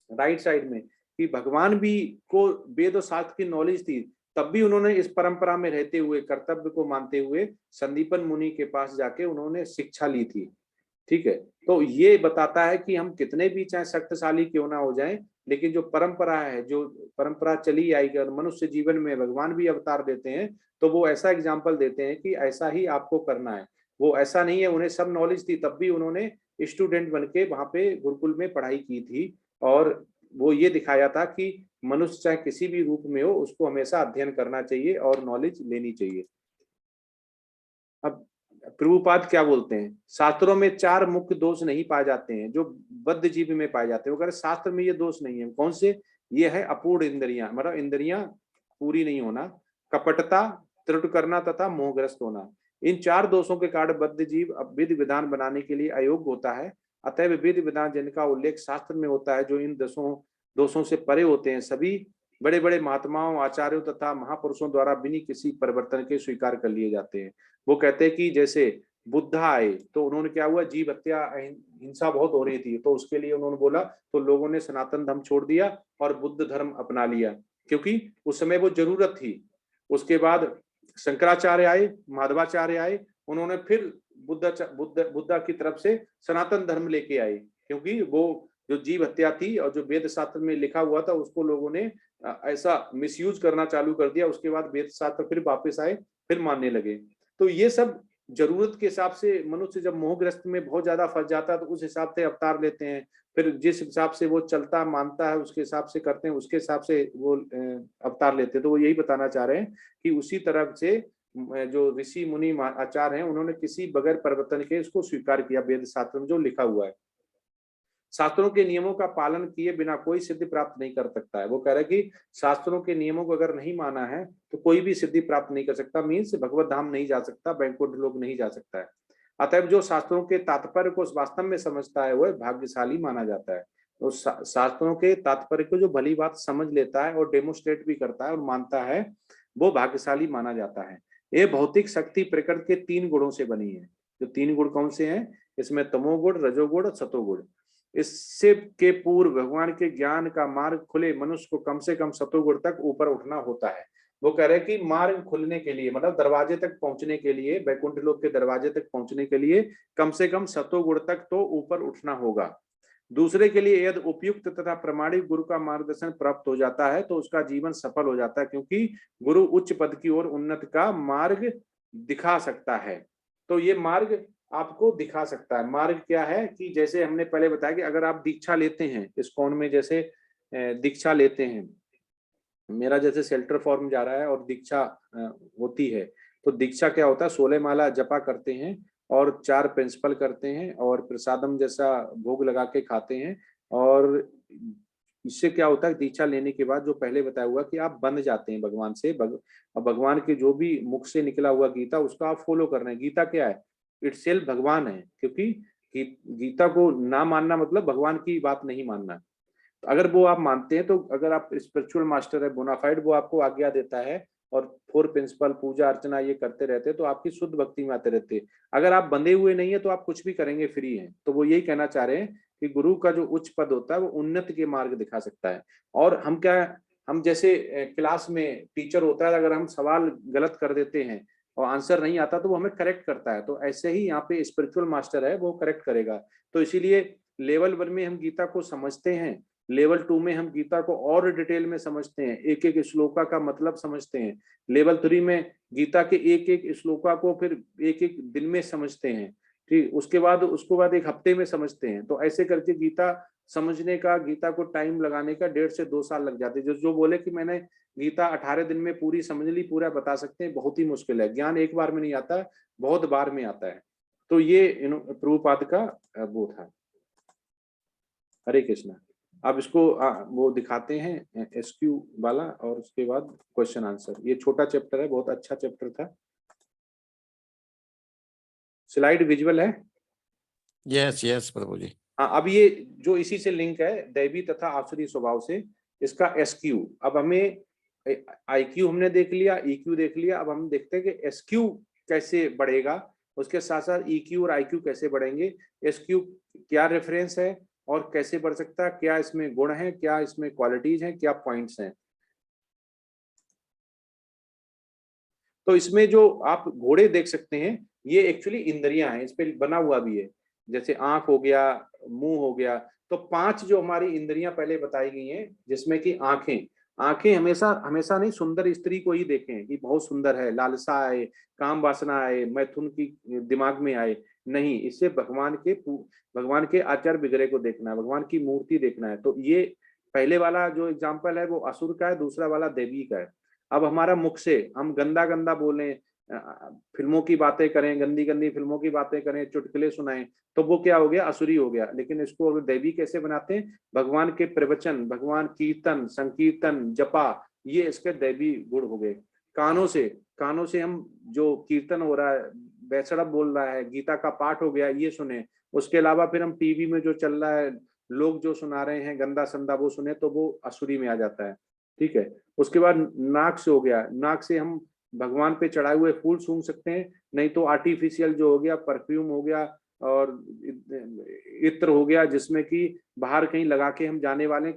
राइट साइड में कि भगवान भी को वेद और शास्त्र की नॉलेज थी, तब भी उन्होंने इस परंपरा में रहते हुए, कर्तव्य को मानते हुए संदीपन मुनि के पास जाके उन्होंने शिक्षा ली थी। ठीक है, तो ये बताता है कि हम कितने भी चाहे शक्तिशाली क्यों ना हो जाएं, लेकिन जो परंपरा है, जो परंपरा चली आएगी, और मनुष्य जीवन में भगवान भी अवतार देते हैं तो वो ऐसा एग्जाम्पल देते हैं कि ऐसा ही आपको करना है। वो ऐसा नहीं है, उन्हें सब नॉलेज थी, तब भी उन्होंने स्टूडेंट बन के वहां पे गुरुकुल में पढ़ाई की थी, और वो ये दिखाया था कि मनुष्य चाहे किसी भी रूप में हो, उसको हमेशा अध्ययन करना चाहिए और नॉलेज लेनी चाहिए। अब प्रभुपाद क्या बोलते हैं, शास्त्रों में 4 मुख्य दोष नहीं पाए जाते हैं जो बद्ध जीव में पाए जाते हैं। वो कह रहे शास्त्र में ये दोष नहीं है। कौन से? ये है अपूर्ण इंद्रियां, मतलब इंद्रियां पूरी नहीं होना, कपटता, त्रुटि करना तथा मोहग्रस्त होना। इन 4 दोषों के कारण बद्ध जीव विधि विधान बनाने के लिए अयोग्य होता है। अतः विधि विधान जिनका उल्लेख शास्त्र में होता है, जो इन दोषों से परे होते हैं, सभी बड़े बड़े महात्माओं, आचार्यों तथा महापुरुषों द्वारा बिना किसी परिवर्तन के स्वीकार कर लिए जाते हैं। वो कहते हैं कि जैसे बुद्ध आए तो उन्होंने क्या हुआ, जीव हत्या, हिंसा बहुत हो रही थी, तो उसके लिए उन्होंने बोला, तो लोगों ने सनातन धर्म छोड़ दिया और बुद्ध धर्म अपना लिया, क्योंकि उस समय वो जरूरत थी। उसके बाद शंकराचार्य आए, माधवाचार्य आए, उन्होंने फिर बुद्धा की तरफ से सनातन धर्म लेके आए, क्योंकि वो जो जीव हत्या थी और जो वेद शास्त्र में लिखा हुआ था उसको लोगों ने ऐसा मिसयूज करना चालू कर दिया। उसके बाद वेद शास्त्र फिर वापस आए, फिर मानने लगे। तो ये सब जरूरत के हिसाब से, मनुष्य जब मोहग्रस्त में बहुत ज्यादा फंस जाता है तो उस हिसाब से अवतार लेते हैं, फिर जिस हिसाब से वो चलता मानता है उसके हिसाब से करते हैं, उसके हिसाब से वो अवतार लेते हैं। तो वो यही बताना चाह रहे हैं कि उसी तरह से जो ऋषि मुनि आचार्य हैं, उन्होंने किसी बगैर परिवर्तन के इसको स्वीकार किया, वेद शास्त्र में जो लिखा हुआ है। शास्त्रों के नियमों का पालन किए बिना कोई सिद्धि प्राप्त नहीं कर सकता है। वो कह रहा है कि शास्त्रों के नियमों को अगर नहीं माना है तो कोई भी सिद्धि प्राप्त नहीं कर सकता, मीन्स भगवत धाम नहीं जा सकता, बैकुंठ लोग नहीं जा सकता है। अतएव जो शास्त्रों के तात्पर्य को वास्तव में समझता है वह भाग्यशाली माना जाता है। तो शास्त्रों के तात्पर्य को जो भली बात समझ लेता है और डेमोस्ट्रेट भी करता है और मानता है, वो भाग्यशाली माना जाता है। ये भौतिक शक्ति प्रकृति के 3 गुणों से बनी है। जो 3 गुण कौन से हैं? इसमें तमोगुण, रजोगुण और सतोगुण। इससे के पूर्व भगवान के ज्ञान का मार्ग खुले मनुष्य को कम से कम सतोगुण तक ऊपर उठना होता है। वो कह रहे हैं कि मार्ग खुलने के लिए, मतलब दरवाजे तक पहुंचने के लिए, बैकुंठ लोक के दरवाजे तक पहुंचने के लिए कम से कम सतोगुण तक तो ऊपर उठना होगा। दूसरे के लिए यदि उपयुक्त तथा प्रमाणिक गुरु का मार्गदर्शन प्राप्त हो जाता है तो उसका जीवन सफल हो जाता है, क्योंकि गुरु उच्च पद की ओर उन्नति का मार्ग दिखा सकता है। तो ये मार्ग आपको दिखा सकता है। मार्ग क्या है कि जैसे हमने पहले बताया कि अगर आप दीक्षा लेते हैं इस्कॉन में, जैसे दीक्षा लेते हैं, मेरा जैसे शेल्टर फॉर्म जा रहा है और दीक्षा होती है, तो दीक्षा क्या होता है, 16 माला जपा करते हैं और 4 प्रिंसिपल करते हैं और प्रसादम जैसा भोग लगा के खाते हैं। और इससे क्या होता है, दीक्षा लेने के बाद जो पहले बताया हुआ कि आप बंध जाते हैं भगवान से, भगवान के जो भी मुख से निकला हुआ गीता उसका आप फॉलो कर रहे हैं। गीता क्या है? इटसेल्फ भगवान है, क्योंकि गीता को ना मानना मतलब भगवान की बात नहीं मानना। अगर वो आप मानते हैं तो अगर आप स्पिरिचुअल मास्टर है बोनाफाइड, वो आपको आज्ञा देता है और 4 प्रिंसिपल पूजा अर्चना ये करते रहते हैं तो आपकी शुद्ध भक्ति में आते रहते हैं। अगर आप बंधे हुए नहीं है तो आप कुछ भी करेंगे फ्री हैं। तो वो यही कहना चाह रहे हैं कि गुरु का जो उच्च पद होता है वो उन्नति के मार्ग दिखा सकता है। और हम जैसे क्लास में टीचर होता है, अगर हम सवाल गलत कर देते हैं और आंसर नहीं आता तो वो हमें करेक्ट करता है, तो ऐसे ही यहाँ पे स्पिरिचुअल मास्टर है वो करेक्ट करेगा। तो इसीलिए लेवल 1 में हम गीता को समझते हैं, लेवल 2 में हम गीता को और डिटेल में समझते हैं, एक एक श्लोका का मतलब समझते हैं, लेवल 3 में गीता के एक एक श्लोका को फिर एक एक दिन में समझते हैं, ठीक, उसके बाद एक हफ्ते में समझते हैं। तो ऐसे करके गीता समझने का, गीता को टाइम लगाने का 1.5 से 2 साल लग जाते हैं। जो बोले कि मैंने गीता 18 दिन में पूरी समझ ली, पूरा बता सकते हैं, बहुत ही मुश्किल है। ज्ञान एक बार में नहीं आता, बहुत बार में आता है। तो ये प्रभुपाद का वो था। हरे कृष्णा। अब इसको वो दिखाते हैं एसक्यू वाला और उसके बाद क्वेश्चन आंसर। ये छोटा चैप्टर है, बहुत अच्छा चैप्टर था। स्लाइड विजुअल है? यस यस प्रभु जी। हाँ, अब ये जो इसी से लिंक है, दैवी तथा आसुरी स्वभाव से, इसका एसक्यू। अब हमें आईक्यू हमने देख लिया, ईक्यू देख लिया, अब हम देखते हैं कि एसक्यू कैसे बढ़ेगा, उसके साथ साथ ईक्यू और आईक्यू कैसे बढ़ेंगे, एसक्यू क्या रेफरेंस है और कैसे बढ़ सकता है, क्या इसमें गुण है, क्या इसमें क्वालिटीज हैं, क्या पॉइंट्स हैं। तो इसमें जो आप घोड़े देख सकते हैं, ये एक्चुअली इंद्रियां हैं, इस पे बना हुआ भी है। जैसे आंख हो गया, मुंह हो गया, तो 5 जो हमारी इंद्रियां पहले बताई गई हैं, जिसमें कि आंखें, आंखें हमेशा हमेशा नहीं सुंदर स्त्री को ही देखें कि बहुत सुंदर है, लालसा आए, काम वासना आए, मैथुन की दिमाग में आए, नहीं, इससे भगवान के आचार विग्रह को देखना है, भगवान की मूर्ति देखना है। तो ये पहले वाला जो एग्जाम्पल है वो असुर का है, दूसरा वाला देवी का है। अब हमारा मुख से हम गंदा गंदा बोलें, फिल्मों की बातें करें, गंदी गंदी फिल्मों की बातें करें, चुटकुले सुनाएं, तो वो क्या हो गया, असुरी हो गया। लेकिन इसको अगर दैवी कैसे बनाते हैं, भगवान के प्रवचन, भगवान कीर्तन, संकीर्तन, जपा, ये इसके दैवी गुण हो गए। कानों से हम जो कीर्तन हो रहा है, बैसड़ब बोल रहा है, गीता का पाठ हो गया, ये सुने। उसके अलावा फिर हम टीवी में जो चल रहा है, लोग जो सुना रहे हैं गंदा संदा, वो सुने, तो वो असुरी में आ जाता है। ठीक है। उसके बाद नाक से हो गया, नाक से हम भगवान पे चढ़ाए हुए फूल सूंघ सकते हैं, नहीं तो आर्टिफिशियल जो हो गया, परफ्यूम हो गया और इत्र हो गया, जिसमें कि बाहर कहीं लगा के हम जाने वाले,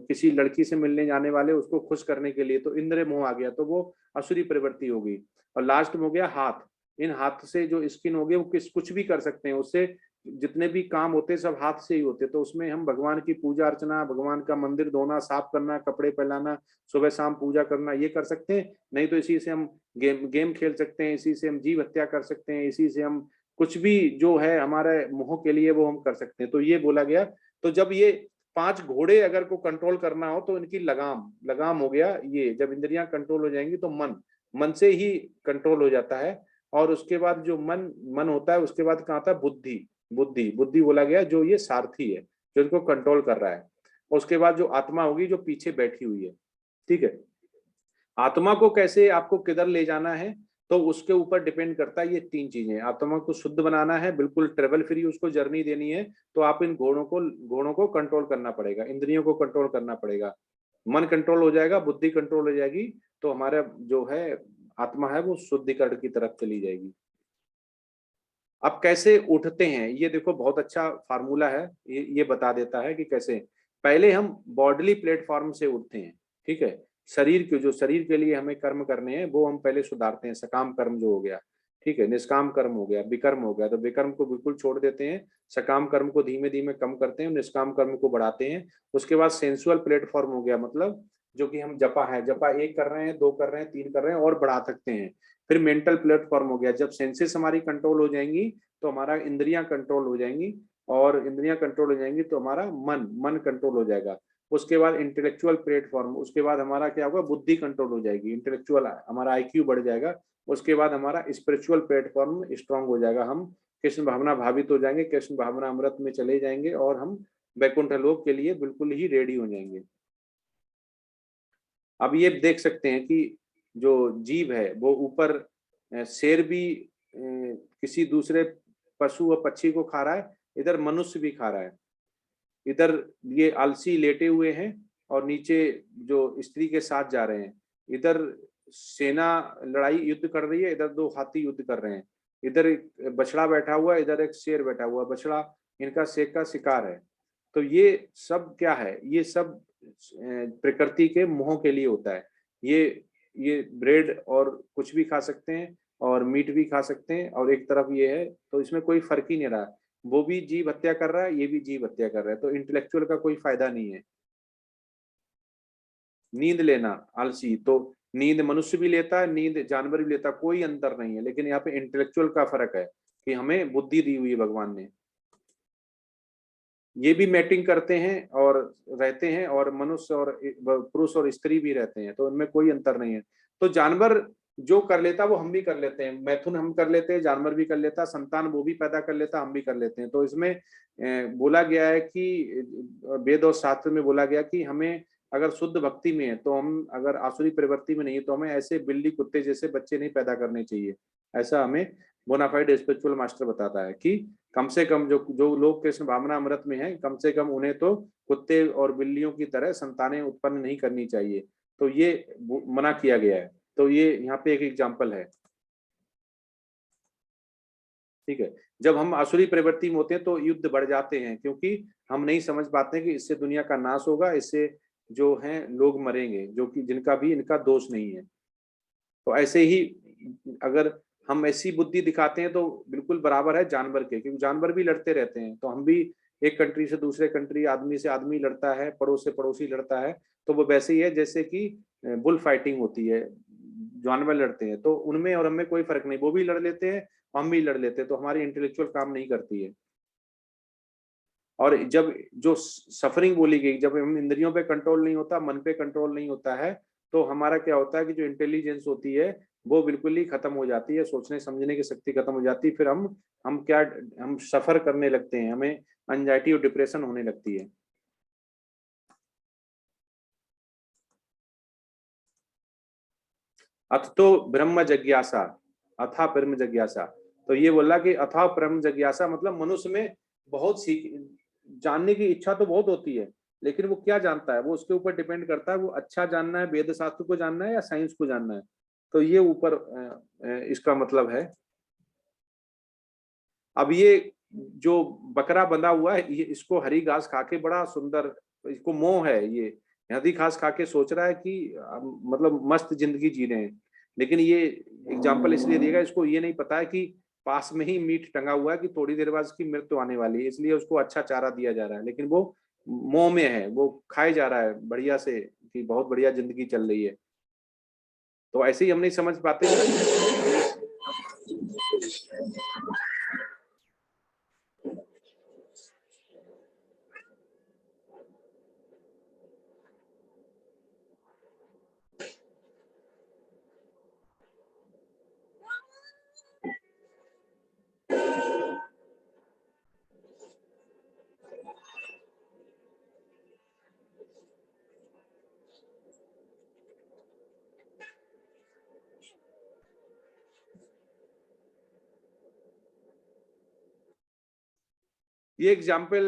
किसी लड़की से मिलने जाने वाले, उसको खुश करने के लिए, तो इंद्रिय मोह आ गया, तो वो असुरी प्रवृत्ति हो गई। और लास्ट में हो गया हाथ। इन हाथ से जो स्किन हो गई, वो कुछ भी कर सकते हैं, उससे जितने भी काम होते हैं सब हाथ से ही होते, तो उसमें हम भगवान की पूजा अर्चना, भगवान का मंदिर धोना, साफ करना, कपड़े पहनाना, सुबह शाम पूजा करना, ये कर सकते हैं। नहीं तो इसी से हम गेम खेल सकते हैं, इसी से हम जीव हत्या कर सकते हैं, इसी से हम कुछ भी जो है हमारे मोह के लिए वो हम कर सकते हैं। तो ये बोला गया। तो जब ये 5 घोड़े अगर को कंट्रोल करना हो, तो इनकी लगाम हो गया ये। जब इंद्रियां कंट्रोल हो जाएंगी तो मन से ही कंट्रोल हो जाता है। और उसके बाद जो मन होता है, उसके बाद कहाँ आता है, बुद्धि बोला गया, जो ये सारथी है, जो इनको कंट्रोल कर रहा है। उसके बाद जो आत्मा होगी, जो पीछे बैठी हुई है। ठीक है। आत्मा को कैसे आपको किधर ले जाना है, तो उसके ऊपर डिपेंड करता है। ये 3 चीजें, आत्मा को शुद्ध बनाना है, बिल्कुल ट्रेवल फ्री उसको जर्नी देनी है, तो आप इन घोड़ों को कंट्रोल करना पड़ेगा, इंद्रियों को कंट्रोल करना पड़ेगा। मन कंट्रोल हो जाएगा, बुद्धि कंट्रोल हो जाएगी, तो हमारा जो है आत्मा है वो शुद्धिकरण की तरफ चली जाएगी। अब कैसे उठते हैं, ये देखो बहुत अच्छा फार्मूला है, ये बता देता है कि कैसे। पहले हम बॉडीली प्लेटफॉर्म से उठते हैं। ठीक है। शरीर के लिए हमें कर्म करने हैं, वो हम पहले सुधारते हैं, सकाम कर्म जो हो गया। ठीक है। निष्काम कर्म हो गया, विकर्म हो गया, तो विकर्म को बिल्कुल छोड़ देते हैं, सकाम कर्म को धीमे धीमे कम करते हैं, निष्काम कर्म को बढ़ाते हैं। उसके बाद सेंसुअल प्लेटफॉर्म हो गया, मतलब जो कि हम जपा 1 कर रहे हैं, 2 कर रहे हैं, 3 कर रहे हैं, और बढ़ा सकते हैं। फिर मेंटल प्लेटफॉर्म हो गया, जब सेंसेस हमारी कंट्रोल हो जाएंगी, तो हमारा इंद्रियां कंट्रोल हो जाएंगी, और इंद्रियां कंट्रोल हो जाएंगी तो हमारा मन कंट्रोल हो जाएगा। उसके बाद इंटेलेक्चुअल प्लेटफॉर्म, उसके बाद हमारा क्या होगा, बुद्धि कंट्रोल हो जाएगी, इंटेलेक्चुअल हमारा IQ बढ़ जाएगा। उसके बाद हमारा स्पिरिचुअल प्लेटफॉर्म स्ट्रांग हो जाएगा, हम कृष्ण भावना भावित हो जाएंगे, कृष्ण भावना अमृत में चले जाएंगे, और हम वैकुंठ लोक के लिए बिल्कुल ही रेडी हो जाएंगे। अब ये देख सकते हैं कि जो जीव है वो ऊपर शेर भी किसी दूसरे पशु व पक्षी को खा रहा है, इधर मनुष्य भी खा रहा है। इधर ये आलसी लेटे हुए हैं और नीचे जो स्त्री के साथ जा रहे हैं। इधर सेना लड़ाई युद्ध कर रही है, इधर 2 हाथी युद्ध कर रहे हैं। इधर एक बछड़ा बैठा हुआ है, इधर एक शेर बैठा हुआ है। बछड़ा इनका शेर का शिकार है। तो ये सब क्या है, ये सब प्रकृति के मोह के लिए होता है। ये ब्रेड और कुछ भी खा सकते हैं, और मीट भी खा सकते हैं, और एक तरफ ये है, तो इसमें कोई फर्क ही नहीं रहा। वो भी जीव हत्या कर रहा है, ये भी जीव हत्या कर रहा है, तो इंटेलेक्चुअल का कोई फायदा नहीं है। नींद लेना आलसी, तो नींद मनुष्य भी लेता है, नींद जानवर भी लेता है, कोई अंतर नहीं है। लेकिन यहाँ पे इंटेलेक्चुअल का फर्क है कि हमें बुद्धि दी हुई है भगवान ने। ये भी मैटिंग करते हैं और रहते हैं, और मनुष्य और पुरुष और स्त्री भी रहते हैं, तो उनमें कोई अंतर नहीं है। तो जानवर जो कर लेता वो हम भी कर लेते हैं, मैथुन हम कर लेते हैं, जानवर भी कर लेता, संतान वो भी पैदा कर लेता, हम भी कर लेते हैं। तो इसमें बोला गया है कि वेद और शास्त्र में बोला गया कि हमें अगर शुद्ध भक्ति में है, तो हम अगर आसुरी प्रवृत्ति में नहीं है, तो हमें ऐसे बिल्ली कुत्ते जैसे बच्चे नहीं पैदा करने चाहिए। ऐसा हमें बोनाफाइड स्पिरिचुअल मास्टर बताता है कि कम से कम जो लोग कृष्ण भावना अमृत में हैं, कम से कम उन्हें तो कुत्ते और बिल्लियों की तरह संतानें उत्पन्न नहीं करनी चाहिए। तो ये मना किया गया है। तो ये यहाँ पे एक एग्जाम्पल है। ठीक है। जब हम आसुरी प्रवृत्ति में होते हैं तो युद्ध बढ़ जाते हैं, क्योंकि हम नहीं समझ पाते कि इससे दुनिया का नाश होगा, इससे जो हैं लोग मरेंगे, जो कि जिनका भी इनका दोष नहीं है। तो ऐसे ही अगर हम ऐसी बुद्धि दिखाते हैं तो बिल्कुल बराबर है जानवर के, क्योंकि जानवर भी लड़ते रहते हैं। तो हम भी एक कंट्री से दूसरे कंट्री, आदमी से आदमी लड़ता है, पड़ोस से पड़ोसी लड़ता है, तो वो वैसे ही है जैसे कि बुल फाइटिंग होती है, जानवर लड़ते हैं। तो उनमें और हमें कोई फर्क नहीं, वो भी लड़ लेते हैं, हम भी लड़ लेते हैं, तो हमारी इंटेलेक्चुअल काम नहीं करती है। और जब जो सफरिंग बोली गई, जब हम इंद्रियों पे कंट्रोल नहीं होता, मन पे कंट्रोल नहीं होता है, तो हमारा क्या होता है कि जो इंटेलिजेंस होती है वो बिल्कुल ही खत्म हो जाती है, सोचने समझने की शक्ति खत्म हो जाती है। फिर हम सफर करने लगते हैं, हमें एंजाइटी और डिप्रेशन होने लगती है। अथ तो ब्रह्म जिज्ञासा, अथा ब्रह्म जिज्ञासा। तो ये बोला कि अथा ब्रह्म जिज्ञासा मतलब मनुष्य में बहुत सीख जानने की इच्छा तो बहुत होती है, लेकिन वो क्या जानता है वो उसके ऊपर डिपेंड करता है। वो अच्छा जानना है, वेद शास्त्र को जानना है या साइंस को जानना है, तो ये ऊपर इसका मतलब है। अब ये जो बकरा बंधा हुआ है, ये इसको हरी घास खा के बड़ा सुंदर, इसको मोह है, ये हरी घास खा के सोच रहा है कि मतलब मस्त जिंदगी जी रहे हैं। लेकिन ये एग्जाम्पल इसलिए दिएगा, इसको ये नहीं पता है कि पास में ही मीट टंगा हुआ है, कि थोड़ी देर बाद इसकी मृत्यु आने वाली है, इसलिए उसको अच्छा चारा दिया जा रहा है। लेकिन वो मोह में है, वो खाए जा रहा है बढ़िया से कि बहुत बढ़िया जिंदगी चल रही है। तो ऐसे ही हम नहीं समझ पाते। ये एग्जाम्पल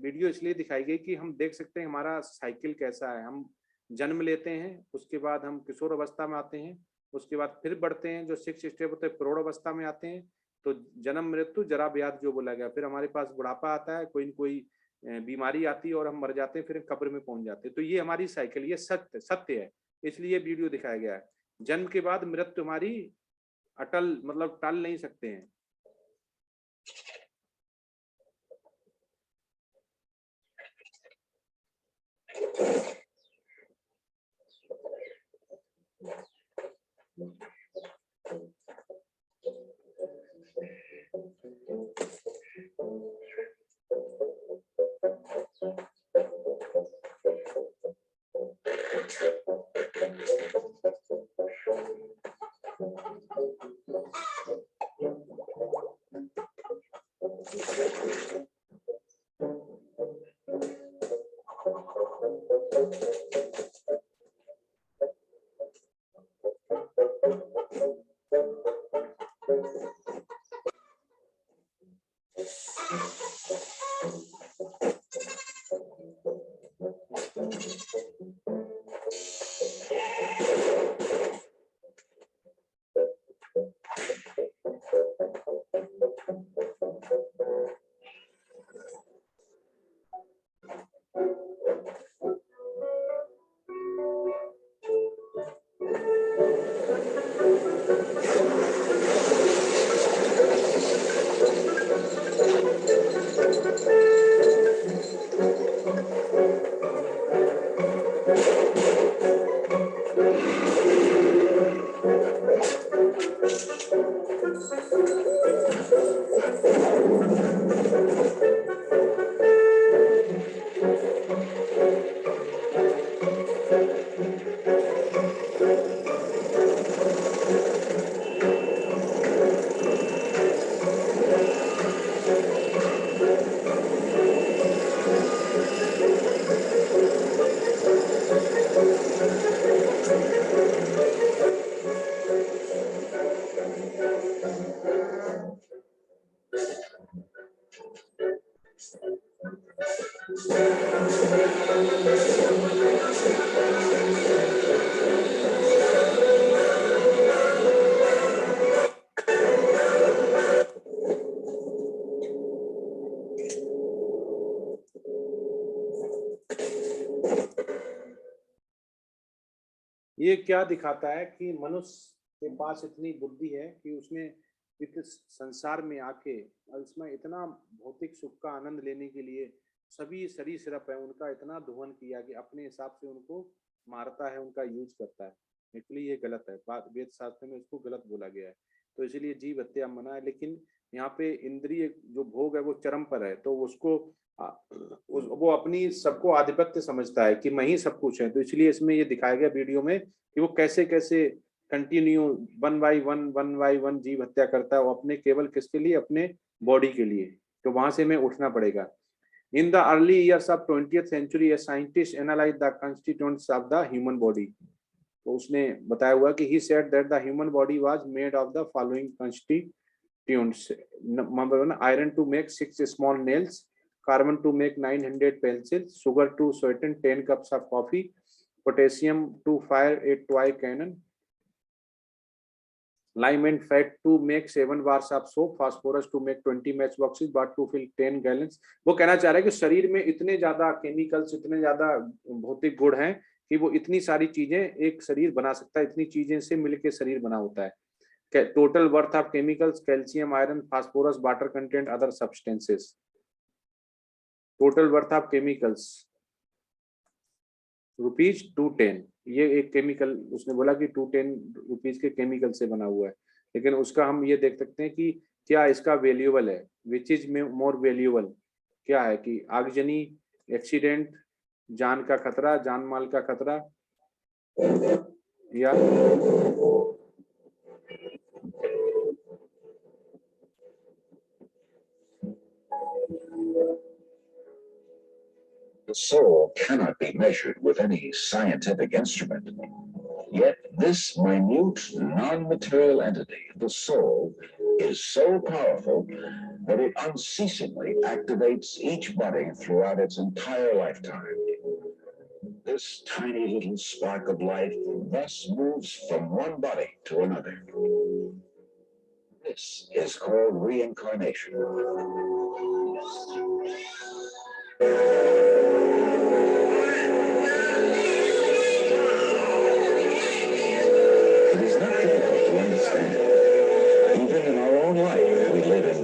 वीडियो इसलिए दिखाई गई कि हम देख सकते हैं हमारा साइकिल कैसा है। हम जन्म लेते हैं, उसके बाद हम किशोर अवस्था में आते हैं, उसके बाद फिर बढ़ते हैं, जो 6 स्टेप होते हैं प्रौढ़ अवस्था में आते हैं। तो जन्म मृत्यु जरा व्याध जो बोला गया, फिर हमारे पास बुढ़ापा आता है, कोई न कोई बीमारी आती है और हम मर जाते हैं, फिर कब्र में पहुंच जाते हैं। तो ये हमारी साइकिल, ये सत्य है, इसलिए वीडियो दिखाया गया है। जन्म के बाद मृत्यु हमारी अटल, मतलब टाल नहीं सकते हैं। ये क्या दिखाता है कि मनुष्य के पास इतनी बुद्धि है कि उसने इस संसार में आके और इसमें इतना भौतिक सुख का आनंद लेने के लिए सभी सरीसृप है उनका इतना दोहन किया कि अपने हिसाब से उनको मारता है, उनका यूज करता है। इसलिए ये गलत है, बात वेद शास्त्र में इसको गलत बोला गया है। तो इसलिए जीव हत्या मना है। लेकिन यहाँ पे इंद्रिय जो भोग है वो चरम पर है, तो उसको वो अपनी सबको आधिपत्य समझता है कि मैं ही सब कुछ है। तो इसलिए इसमें ये दिखाया गया वीडियो में कि वो कैसे कैसे कंटिन्यू वन बाई वन जीव हत्या करता है, वो अपने केवल किसके लिए, अपने बॉडी के लिए। तो वहां से हमें उठना पड़ेगा। In the early years of 20th century, a scientist analyzed the constituents of the human body. तो उसने बताया हुआ कि he said that the human body was made of the following constituents. Number one, iron to make 6 small nails, carbon to make 900 pencils, sugar to sweeten 10 cups of coffee, potassium to fire a toy cannon, lime and fat to make 7 bars of soap, phosphorus to make 20 matchboxes, but to fill 10 gallons. वो कहना चाह रहा है कि शरीर में इतने ज्यादा केमिकल्स, इतने ज्यादा भौतिक गुण हैं कि वो इतनी सारी चीजें एक शरीर बना सकता है, इतनी चीजें से मिलके शरीर बना होता है। Total worth of chemicals, calcium, iron, phosphorus, water content, other substances. Total worth of chemicals ₹210। ये एक केमिकल उसने बोला कि ₹210 के केमिकल से बना हुआ है। लेकिन उसका हम ये देख सकते हैं कि क्या इसका वैल्यूएबल है, विच इज मोर वैल्यूएबल, क्या है कि आगजनी, एक्सीडेंट, जान का खतरा, जान माल का खतरा, या The soul cannot be measured with any scientific instrument. Yet this minute, non-material entity, the soul, is so powerful that it unceasingly activates each body throughout its entire lifetime. This tiny little spark of life thus moves from one body to another. This is called reincarnation. It is not difficult to understand. Even in our own life, we live in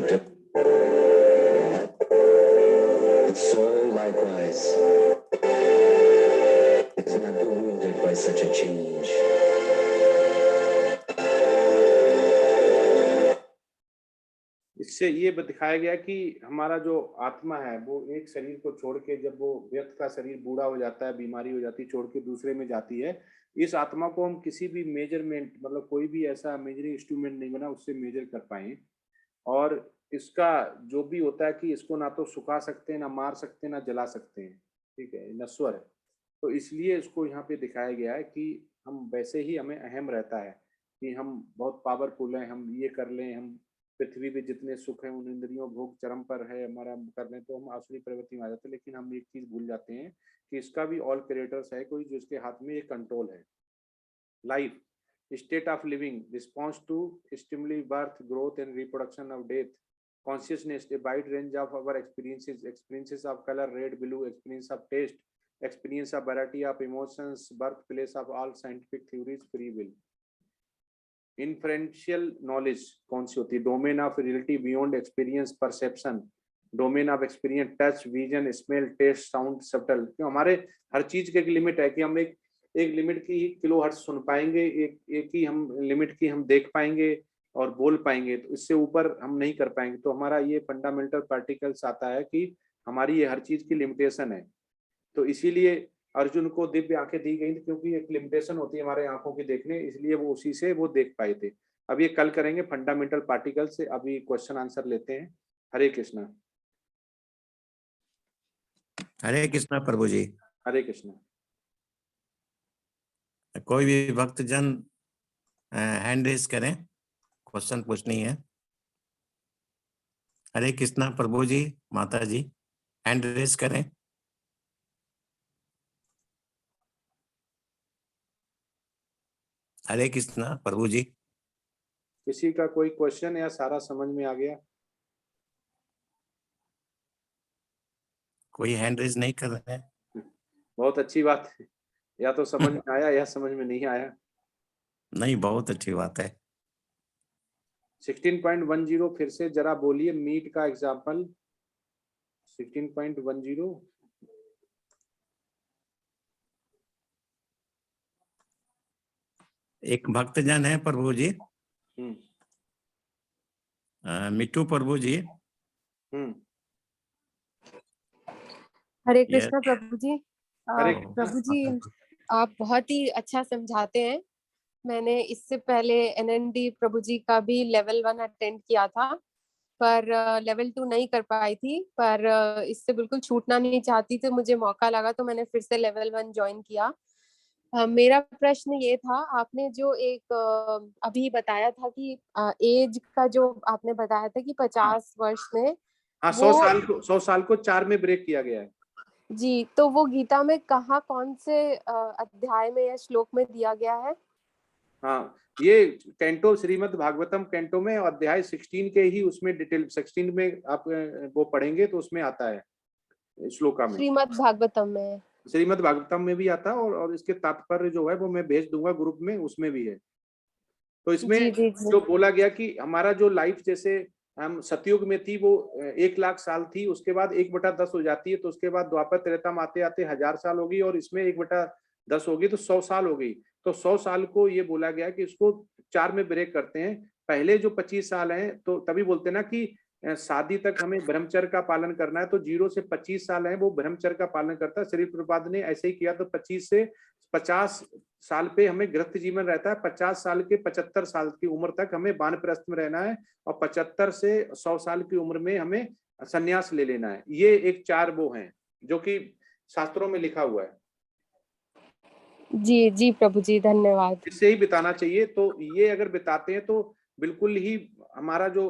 soul likewise. It cannot be wounded by such a change. इससे ये दिखाया गया कि हमारा जो आत्मा है वो एक शरीर को छोड़ के, जब वो व्यक्ति का शरीर बूढ़ा हो जाता है, बीमारी हो जाती है, छोड़ के दूसरे में जाती है, इस आत्मा को हम किसी भी मेजरमेंट, मतलब कोई भी ऐसा मेजरिंग इंस्ट्रूमेंट नहीं बना उससे मेजर कर पाए। और इसका जो भी होता है कि इसको ना तो सुखा सकते हैं, ना मार सकते हैं, ना जला सकते हैं, ठीक है, नश्वर है। तो इसलिए इसको यहाँ पे दिखाया गया है कि हम वैसे ही हमें अहम रहता है कि हम बहुत पावरफुल हैं, हम ये कर लें, हम पृथ्वी पे जितने सुख हैं उन इंद्रियों भोग चरम पर है हमारा, कर लें तो हम आसुरी प्रवृत्ति में आ जाते हैं। लेकिन हम एक चीज भूल जाते हैं कि इसका भी ऑल क्रिएटर्स है कोई, जिसके हाथ में ये कंट्रोल है। Life, state of living, response to stimuli, birth, growth and reproduction of death, consciousness, a wide range of our experiences of color, red, blue, experience of taste, experience of variety of emotions, birthplace of all scientific theories, free will. Inferential knowledge कौन सी होती है? Domain of reality beyond experience, perception, domain of experience, touch, vision, smell, taste, sound, subtle। क्यों हमारे हर चीज की एक limit है कि हम एक लिमिट की किलो हर्ट्ज सुन पाएंगे, एक ही हम लिमिट की हम देख पाएंगे और बोल पाएंगे, तो इससे ऊपर हम नहीं कर पाएंगे। तो हमारा ये फंडामेंटल पार्टिकल्स आता है कि हमारी ये हर चीज की लिमिटेशन है। तो इसीलिए अर्जुन को दिव्य आंखें दी गई थी, क्योंकि एक लिमिटेशन होती है हमारे आंखों की देखने, इसलिए वो उसी से वो देख पाए थे। अब ये कल करेंगे फंडामेंटल पार्टिकल से। अभी क्वेश्चन आंसर लेते हैं। हरे कृष्णा। हरे कृष्णा प्रभु जी। हरे कृष्णा। कोई भी भक्तजन हैंड रेज करें, क्वेश्चन पूछनी है। हरे कृष्णा प्रभु जी, माता जी हैंड रेज करें। हरे कृष्णा प्रभु जी। किसी का कोई क्वेश्चन या सारा समझ में आ गया? कोई हैंड रेज नहीं कर रहे हैं। बहुत अच्छी बात है। या तो समझ में आया या समझ में नहीं आया। नहीं, बहुत अच्छी बात है। 16.10 फिर से जरा बोलिए मीट का एग्जाम्पल। 16.10। एक भक्तजन है प्रभु जी, मिट्टू प्रभु जी। हरे कृष्णा प्रभु जी। हरे प्रभु जी, आप बहुत ही अच्छा समझाते हैं। मैंने इससे पहले एनएनडी प्रभु जी का भी लेवल 1 अटेंड किया था, पर लेवल 2 नहीं कर पाई थी, पर इससे बिल्कुल छूटना नहीं चाहती थी। मुझे मौका लगा तो मैंने फिर से लेवल 1 ज्वाइन किया। मेरा प्रश्न ये था, आपने जो एक अभी बताया था कि एज का जो आपने बताया था कि 50 वर्ष में, हाँ, 100 साल को 4 में ब्रेक किया गया है जी। तो वो गीता में कहाँ, कौन से अध्याय में या श्लोक में दिया गया है? हाँ, ये कैंटो श्रीमद् भागवतम कैंटो में अध्याय 16 के ही उसमें डिटेल 16 में आप वो पढ़ेंगे तो उसमें आता है श्लोका में। श्रीमद् भागवतम में, श्रीमद् भागवतम में भी आता है और इसके तात्पर्य जो है वो मैं भेज दूंगा ग्रुप में, उसमें भी है। तो इसमें जी, जी, जी। जो बोला गया कि हमारा जो लाइफ जैसे हम सतयुग में थी वो 1 लाख साल थी, उसके बाद 1/10 हो जाती है, तो उसके बाद द्वापर त्रेता में आते आते 1000 साल होगी और इसमें 1/10 होगी तो 100 साल हो गई। तो 100 साल को ये बोला गया कि इसको 4 में ब्रेक करते हैं। पहले जो 25 साल हैं तो तभी बोलते हैं ना कि शादी तक हमें ब्रह्मचर्य का पालन करना है, तो 0 से 25 साल है वो ब्रह्मचर्य का पालन करता है। श्री प्रभुपाद ने ऐसे ही किया, तो 25 से 50 साल पे हमें गृहस्थ जीवन रहता है। 50 साल के 75 साल की उम्र तक हमें वानप्रस्थ में रहना है और 75 से 100 साल की उम्र में हमें संन्यास ले लेना है। ये एक 4 वो हैं जो कि शास्त्रों में लिखा हुआ है। जी, जी प्रभु जी, धन्यवाद। इससे ही बिताना चाहिए। तो ये अगर बिताते हैं तो बिल्कुल ही हमारा जो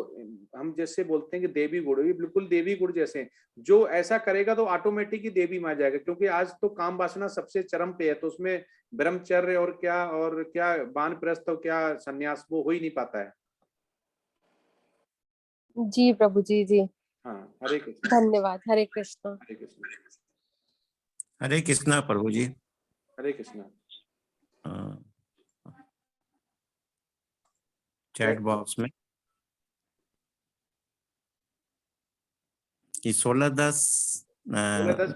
हम जैसे बोलते हैं कि देवी गुण, ये बिल्कुल देवी गुण जैसे हैं। जो ऐसा करेगा तो ऑटोमेटिक ही देवी में आ जाएगा, क्योंकि आज तो काम वासना सबसे चरम पे है, तो उसमें ब्रह्मचर्य और क्या वानप्रस्थ और क्या सन्यास वो हो ही नहीं पाता है। जी प्रभु जी, जी। हाँ, हरे कृष्ण। धन्यवाद। हरे कृष्णा। हरे कृष्ण। हरे कृष्णा प्रभु जी। हरे कृष्ण। चैट बॉक्स में कि 16-10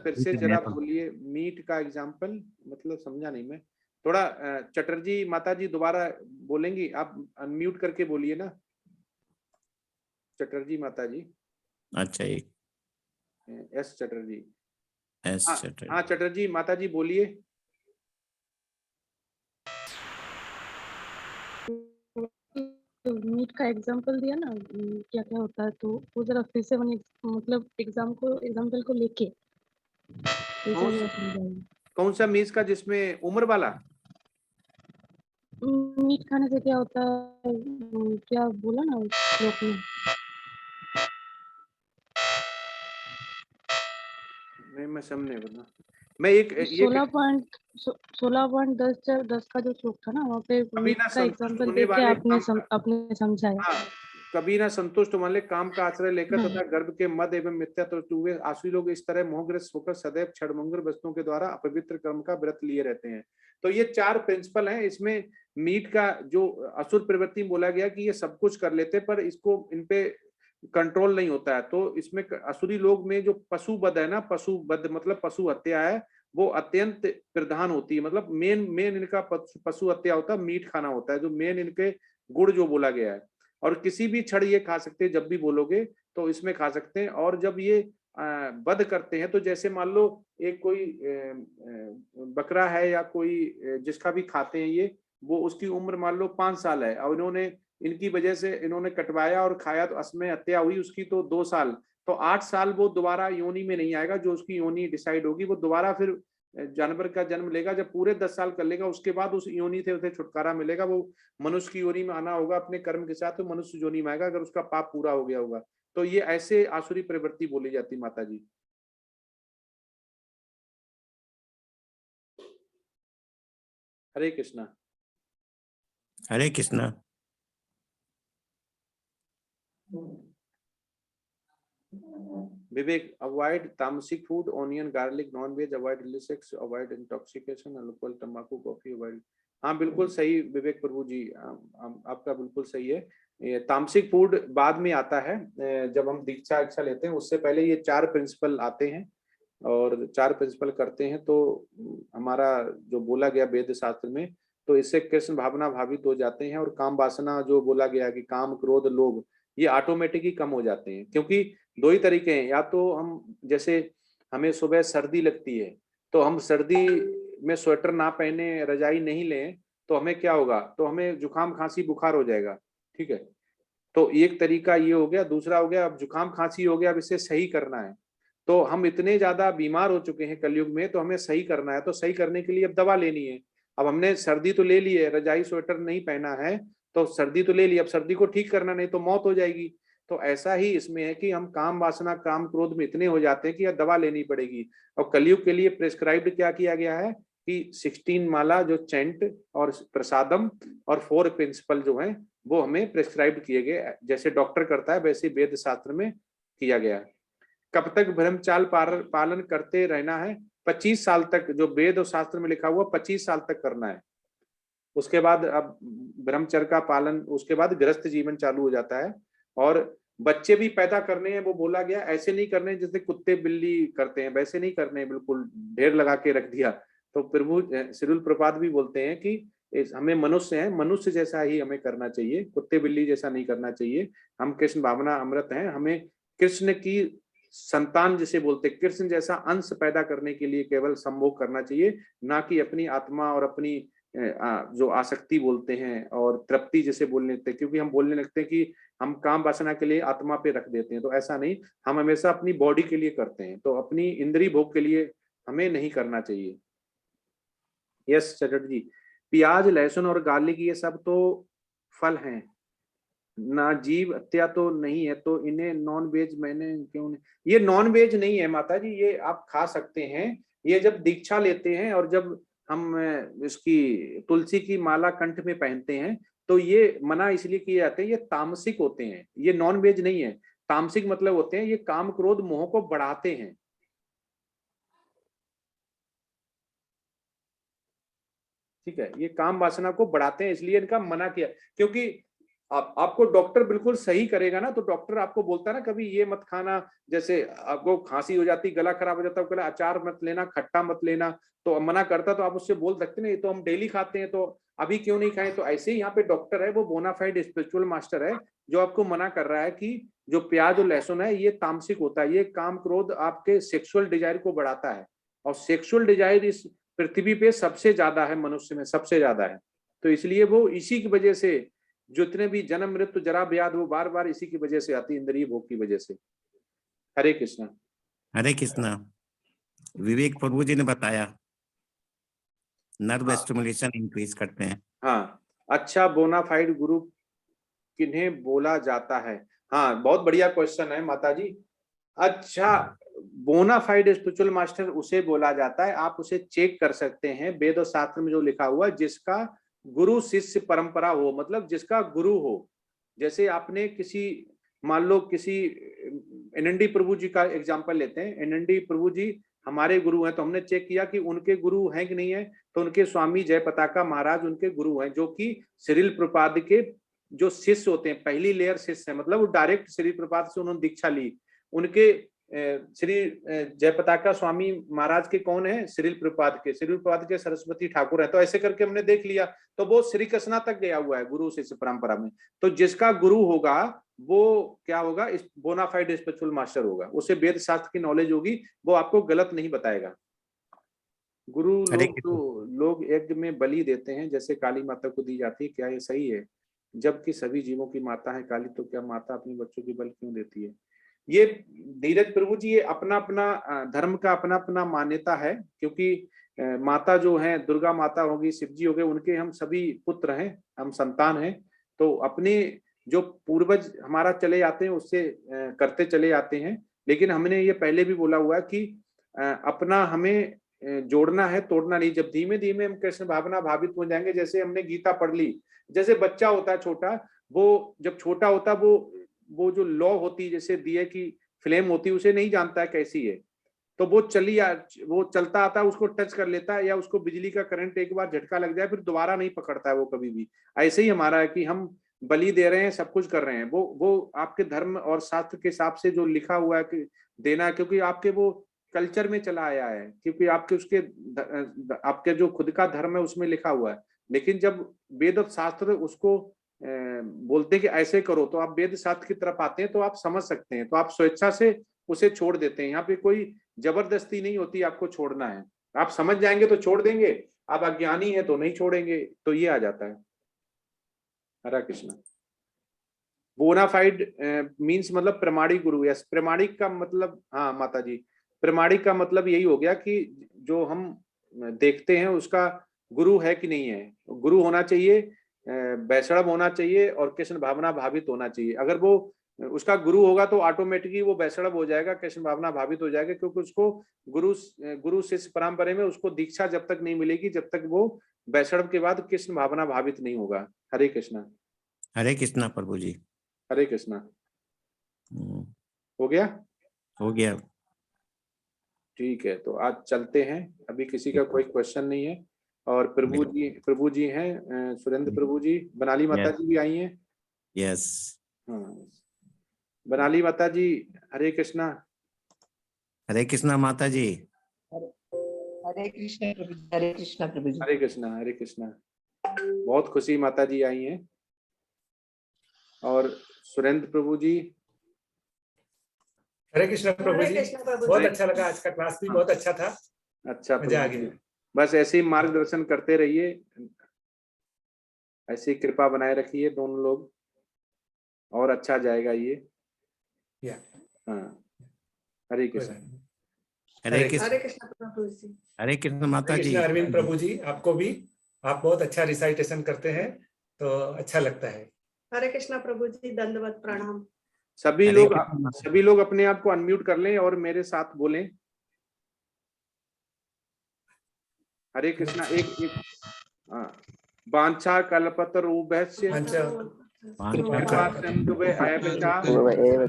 फिर से जरा बोलिए मीट का एग्जाम्पल, मतलब समझा नहीं मैं थोड़ा। चटर्जी माता जी दोबारा बोलेंगी, आप अनम्यूट करके बोलिए ना चटर्जी माता जी। अच्छा, एक एस चटर्जी। एस हाँ चटर्जी। हाँ, चटर्जी माता जी बोलिए। नीट का एग्जांपल दिया ना, क्या क्या होता है, तो वो जरा फिर से मतलब एग्जांपल को लेके कौन सा मीट का, जिसमें उम्र वाला? मीट खाने से क्या होता है, क्या बोला ना श्लोक में? नहीं, मैं समझने बना। मैं एक ये 16.10 का जो श्लोक था ना, वहाँ पे कभी मीट ना का संतुष्ट एग्जांपल होने देके वाले आपने काम का, आपने समझाया। हाँ, कभी ना संतुष्ट वाले काम का आश्रय लेकर तथा गर्भ के मद एवं मिथ्या तो हुए आसुरी लोग इस तरह मोहग्रस्त होकर सदैव क्षणभंगुर वस्तुओं के द्वारा अपवित्र कर्म का व्रत लिए रहते हैं। तो ये 4 प्रिंसिपल हैं। इसमें मीट का जो असुर प्रवृत्ति बोला गया कि ये सब कुछ कर लेते पर इसको इन पे कंट्रोल नहीं होता है। तो इसमें असुरी लोग में जो पशु वध है ना, पशु वध मतलब पशु हत्या है, वो अत्यंत प्रधान होती है। मतलब मेन इनका पशु हत्या होता है, मीट खाना होता है, जो मेन इनके गुण जो बोला गया है। और किसी भी क्षण ये खा सकते हैं, जब भी बोलोगे तो इसमें खा सकते हैं। और जब ये वध करते हैं तो जैसे मान लो एक कोई बकरा है या कोई जिसका भी खाते हैं ये, वो उसकी उम्र मान लो 5 साल है और इन्होंने इनकी वजह से इन्होंने कटवाया और खाया तो असमय हत्या हुई उसकी, तो 2 साल, तो 8 साल वो दोबारा योनि में नहीं आएगा। जो उसकी योनि डिसाइड होगी वो दोबारा फिर जानवर का जन्म लेगा। जब पूरे 10 साल कर लेगा उसके बाद उस योनि से उसे छुटकारा मिलेगा। वो मनुष्य की योनि में आना होगा अपने कर्म के साथ, तो मनुष्य योनि में आएगा अगर उसका पाप पूरा हो गया होगा। तो ये ऐसे आसुरी प्रवृत्ति बोली जाती माता जी। हरे कृष्णा। हरे कृष्णा। विवेक, अवॉइड तामसिक food, onion, garlic, non veg, avoid illicit sex, avoid intoxication, alcohol, तंबाकू, कॉफी अवॉइड। हाँ बिल्कुल सही विवेक प्रभु जी, आपका बिल्कुल सही है। ये तामसिक फूड बाद में आता है, जब हम दीक्षा लेते हैं उससे पहले ये 4 प्रिंसिपल आते हैं और 4 प्रिंसिपल करते हैं। तो हमारा जो बोला गया वेद शास्त्र में, तो इससे कृष्ण भावना भावित हो जाते हैं और काम वासना जो बोला गया कि काम क्रोध लोभ, ये ऑटोमेटिक ही कम हो जाते हैं। क्योंकि 2 ही तरीके हैं, या तो हम जैसे हमें सुबह सर्दी लगती है तो हम सर्दी में स्वेटर ना पहने रजाई नहीं लें तो हमें क्या होगा, तो हमें जुकाम खांसी बुखार हो जाएगा, ठीक है। तो एक तरीका ये हो गया। दूसरा हो गया, अब जुकाम खांसी हो गया, अब इसे सही करना है। तो हम इतने ज्यादा बीमार हो चुके हैं कलयुग में, तो हमें सही करना है, तो सही करने के लिए अब दवा लेनी है। अब हमने सर्दी तो ले ली है, रजाई स्वेटर नहीं पहना है, तो सर्दी तो ले ली, अब सर्दी को ठीक करना, नहीं तो मौत हो जाएगी। तो ऐसा ही इसमें है कि हम काम वासना काम क्रोध में इतने हो जाते हैं कि दवा लेनी पड़ेगी। और कलयुग के लिए प्रेस्क्राइब्ड क्या किया गया है कि 16 माला जो चैंट और प्रसादम और 4 प्रिंसिपल जो हैं वो हमें प्रेस्क्राइब किए गए। जैसे डॉक्टर करता है वैसे वेद शास्त्र में किया गया है। कब तक ब्रह्मचाल पालन करते रहना है? 25 साल तक, जो वेद और शास्त्र में लिखा हुआ 25 साल तक करना है। उसके बाद अब ब्रह्मचर्य का पालन, उसके बाद गृहस्थ जीवन चालू हो जाता है। और बच्चे भी पैदा करने हैं, वो बोला गया ऐसे नहीं करने जैसे कुत्ते बिल्ली करते हैं, वैसे नहीं करने, बिल्कुल ढेर लगा के रख दिया। तो प्रभु श्रील प्रपाद भी बोलते हैं कि हमें मनुष्य हैं, मनुष्य जैसा ही हमें करना चाहिए, कुत्ते बिल्ली जैसा नहीं करना चाहिए। हम कृष्ण भावना अमृत हैं, हमें कृष्ण की संतान जिसे बोलते, कृष्ण जैसा अंश पैदा करने के लिए केवल संभोग करना चाहिए, ना कि अपनी आत्मा और अपनी जो आसक्ति बोलते हैं और तृप्ति जिसे बोलने लगते हैं। क्योंकि हम बोलने लगते हैं कि हम काम वासना के लिए आत्मा पे रख देते हैं, तो ऐसा नहीं, हम हमेशा अपनी बॉडी के लिए करते हैं, तो अपनी इंद्रिय भोग के लिए हमें नहीं करना चाहिए। यस चटर्जी जी, प्याज लहसुन और गार्लिक ये सब तो फल हैं ना, जीव हत्या तो नहीं है, तो इन्हें नॉन वेज मैंने क्यों नहीं, ये नॉन वेज नहीं है माता जी, ये आप खा सकते हैं। ये जब दीक्षा लेते हैं और जब हम इसकी तुलसी की माला कंठ में पहनते हैं तो ये मना इसलिए किए जाते हैं, ये तामसिक होते हैं, ये नॉन वेज नहीं है। तामसिक मतलब होते हैं ये काम क्रोध मोह को बढ़ाते हैं। ठीक है, ये काम वासना को बढ़ाते हैं, इसलिए इनका मना किया। क्योंकि आपको डॉक्टर बिल्कुल सही करेगा ना, तो डॉक्टर आपको बोलता है ना कभी ये मत खाना, जैसे आपको खांसी हो जाती, गला खराब हो जाता है, अचार मत लेना, खट्टा मत लेना, तो मना करता, तो आप उससे बोल सकते ना ये तो हम डेली खाते हैं, तो अभी क्यों नहीं खाएं। तो ऐसे ही यहाँ पे डॉक्टर है, वो बोनाफाइड स्पिरिचुअल मास्टर है, जो आपको मना कर रहा है कि जो प्याज और लहसुन है ये तामसिक होता है, ये काम क्रोध आपके सेक्सुअल डिजायर को बढ़ाता है। और सेक्सुअल डिजायर इस पृथ्वी पे सबसे ज्यादा है, मनुष्य में सबसे ज्यादा है। तो इसलिए वो इसी की वजह से जितने भी जन्म मृत्यु जरा व्याध वो बार बार इसी की वजह से आती, इंद्रिय भोग की वजह से। हरे कृष्णा। हरे कृष्णा। विवेक प्रभु जी ने बताया नर्व स्टिमुलेशन इंक्रीज करते हैं। हाँ, अच्छा बोनाफाइड गुरु किन्हें बोला जाता है? हाँ बहुत बढ़िया क्वेश्चन है माता जी। अच्छा, बोनाफाइड स्पिरिचुअल मास्टर उसे बोला जाता है, आप उसे चेक कर सकते हैं वेद और शास्त्र में जो लिखा हुआ, जिसका गुरु शिष्य परंपरा हो, मतलब जिसका गुरु हो। जैसे आपने किसी, मान लो किसी एनएनडी प्रभु जी का एग्जांपल लेते हैं, एनएनडी प्रभु जी हमारे गुरु हैं, तो हमने चेक किया कि उनके गुरु हैं कि नहीं है, तो उनके स्वामी जय पताका महाराज उनके गुरु हैं, जो कि श्रील प्रपाद के जो शिष्य होते हैं, पहली लेयर शिष्य है, मतलब वो डायरेक्ट श्रील प्रपाद से उन्होंने दीक्षा ली। उनके श्री जय पताका स्वामी महाराज के कौन है? श्रील प्रपाद के, श्रील प्रपाद के सरस्वती ठाकुर है। तो ऐसे करके हमने देख लिया, तो वो श्री कृष्णा तक गया हुआ है गुरु शिष्य परंपरा में। तो जिसका गुरु होगा वो क्या होगा? इस बोनाफाइड स्पिरिचुअल मास्टर होगा, उसे वेद शास्त्र की नॉलेज होगी, वो आपको गलत नहीं बताएगा। गुरु लोग यज्ञ में बलि देते हैं जैसे काली माता को दी जाती है, क्या ये सही है? जबकि सभी जीवों की माता है काली, तो क्या माता अपने बच्चों की बलि क्यों देती है? ये धीरज प्रभु जी, ये अपना अपना धर्म का अपना अपना मान्यता है। क्योंकि माता जो है दुर्गा माता होगी, शिव जी हो गए, उनके हम सभी पुत्र हैं, हम संतान हैं। तो अपने जो पूर्वज हमारा चले जाते हैं उससे करते चले जाते हैं। लेकिन हमने ये पहले भी बोला हुआ है कि अपना हमें जोड़ना है, तोड़ना नहीं। जब धीमे धीमे हम कृष्ण भावना भावित हो जाएंगे, जैसे हमने गीता पढ़ ली, जैसे बच्चा होता है छोटा, वो जब छोटा होता है वो जो लॉ होती है, जैसे दिए कि फ्लेम होती है उसे नहीं जानता है कैसी है, तो वो वो चलता आता है, उसको टच कर लेता है, या उसको बिजली का करंट एक बार झटका लग जाए फिर दोबारा नहीं पकड़ता है वो कभी भी। ऐसे ही हमारा है कि हम बलि दे रहे हैं, सब कुछ कर रहे हैं, वो आपके धर्म और शास्त्र के हिसाब से जो लिखा हुआ है कि देना है, क्योंकि आपके वो कल्चर में चला आया है, क्योंकि आपके जो खुद का धर्म है उसमें लिखा हुआ है। लेकिन जब वेद और शास्त्र उसको बोलते हैं कि ऐसे करो, तो आप वेद शास्त्र की तरफ आते हैं तो आप समझ सकते हैं, तो आप स्वेच्छा से उसे छोड़ देते हैं। यहाँ पे कोई जबरदस्ती नहीं होती आपको छोड़ना है, आप समझ जाएंगे तो छोड़ देंगे, आप अज्ञानी है तो नहीं छोड़ेंगे, तो ये आ जाता है। हरे कृष्णा। बोनाफाइड मीन्स मतलब प्रमाणिक गुरु। यस, प्रमाणिक का मतलब, हाँ माता जी, प्रमाणिक का मतलब यही हो गया कि जो हम देखते हैं उसका गुरु है कि नहीं है। गुरु होना चाहिए, वैष्णव होना चाहिए और कृष्ण भावना भावित होना चाहिए। अगर वो उसका गुरु होगा तो ऑटोमेटिकली वो वैष्णव हो जाएगा, कृष्ण भावना भावित हो जाएगा, क्योंकि उसको गुरु शिष्य परंपरा में उसको दीक्षा जब तक नहीं मिलेगी, जब तक वो वैष्णव के बाद कृष्ण भावना भावित नहीं होगा। हरे कृष्णा। हरे कृष्णा प्रभु जी। हरे कृष्णा। हो गया? हो गया। ठीक है, तो आज चलते हैं। अभी किसी का कोई क्वेश्चन नहीं है। और प्रभु जी हैं, सुरेंद्र प्रभु जी, बनाली माता जी भी आई हैं। यस। हाँ, बनाली माता जी, हरे कृष्णा। हरे कृष्णा माता जी। हरे कृष्णा प्रभु जी। हरे कृष्णा प्रभु जी। हरे कृष्णा, हरे कृष्णा। बहुत खुशी माता जी आई हैं। और सुरेंद्र प्रभु जी। हरे कृष्णा प्रभु जी, बहुत अच्छा लगा, आज का क्लास भी बहुत अच्छा था। अच्छा, मजा आ गया। बस ऐसे ही मार्गदर्शन करते रहिए, ऐसी कृपा बनाए रखिए दोनों लोग, और अच्छा जाएगा ये। हाँ, हरे कृष्ण। हरे कृष्ण। हरे कृष्णा प्रभु जी। हरे कृष्ण माता जी। अरविंद प्रभु जी, आपको भी, आप बहुत अच्छा रिसाइटेशन करते हैं तो अच्छा लगता है। हरे कृष्णा प्रभु जी, दंडवत प्रणाम। सभी लोग अपने आप को अनम्यूट कर लें और मेरे साथ बोलें हरे कृष्णा। एक वांछा कल्पतरुभ्यश्च कृपा सिन्धुभ्य एव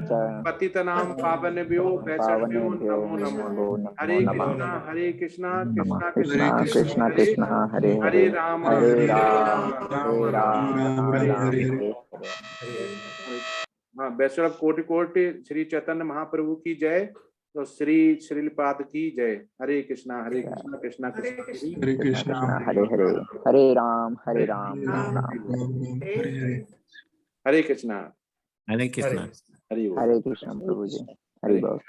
च पतितनां पावनेभ्यो वैष्णवेभ्यो नमो नमः। हरे कृष्णा कृष्णा कृष्णा कृष्णा हरे हरे राम हरे राम हरे हरे। हाँ, वैष्णव कोटि कोटि श्री चैतन्य महाप्रभु की जय, तो श्री श्रीलपाद की जय। हरे कृष्णा कृष्णा कृष्णा हरे हरे, हरे राम राम राम। हरे कृष्णा। हरे कृष्णा। हरि बोल। हरे कृष्ण प्रभु जी, हरि बोल।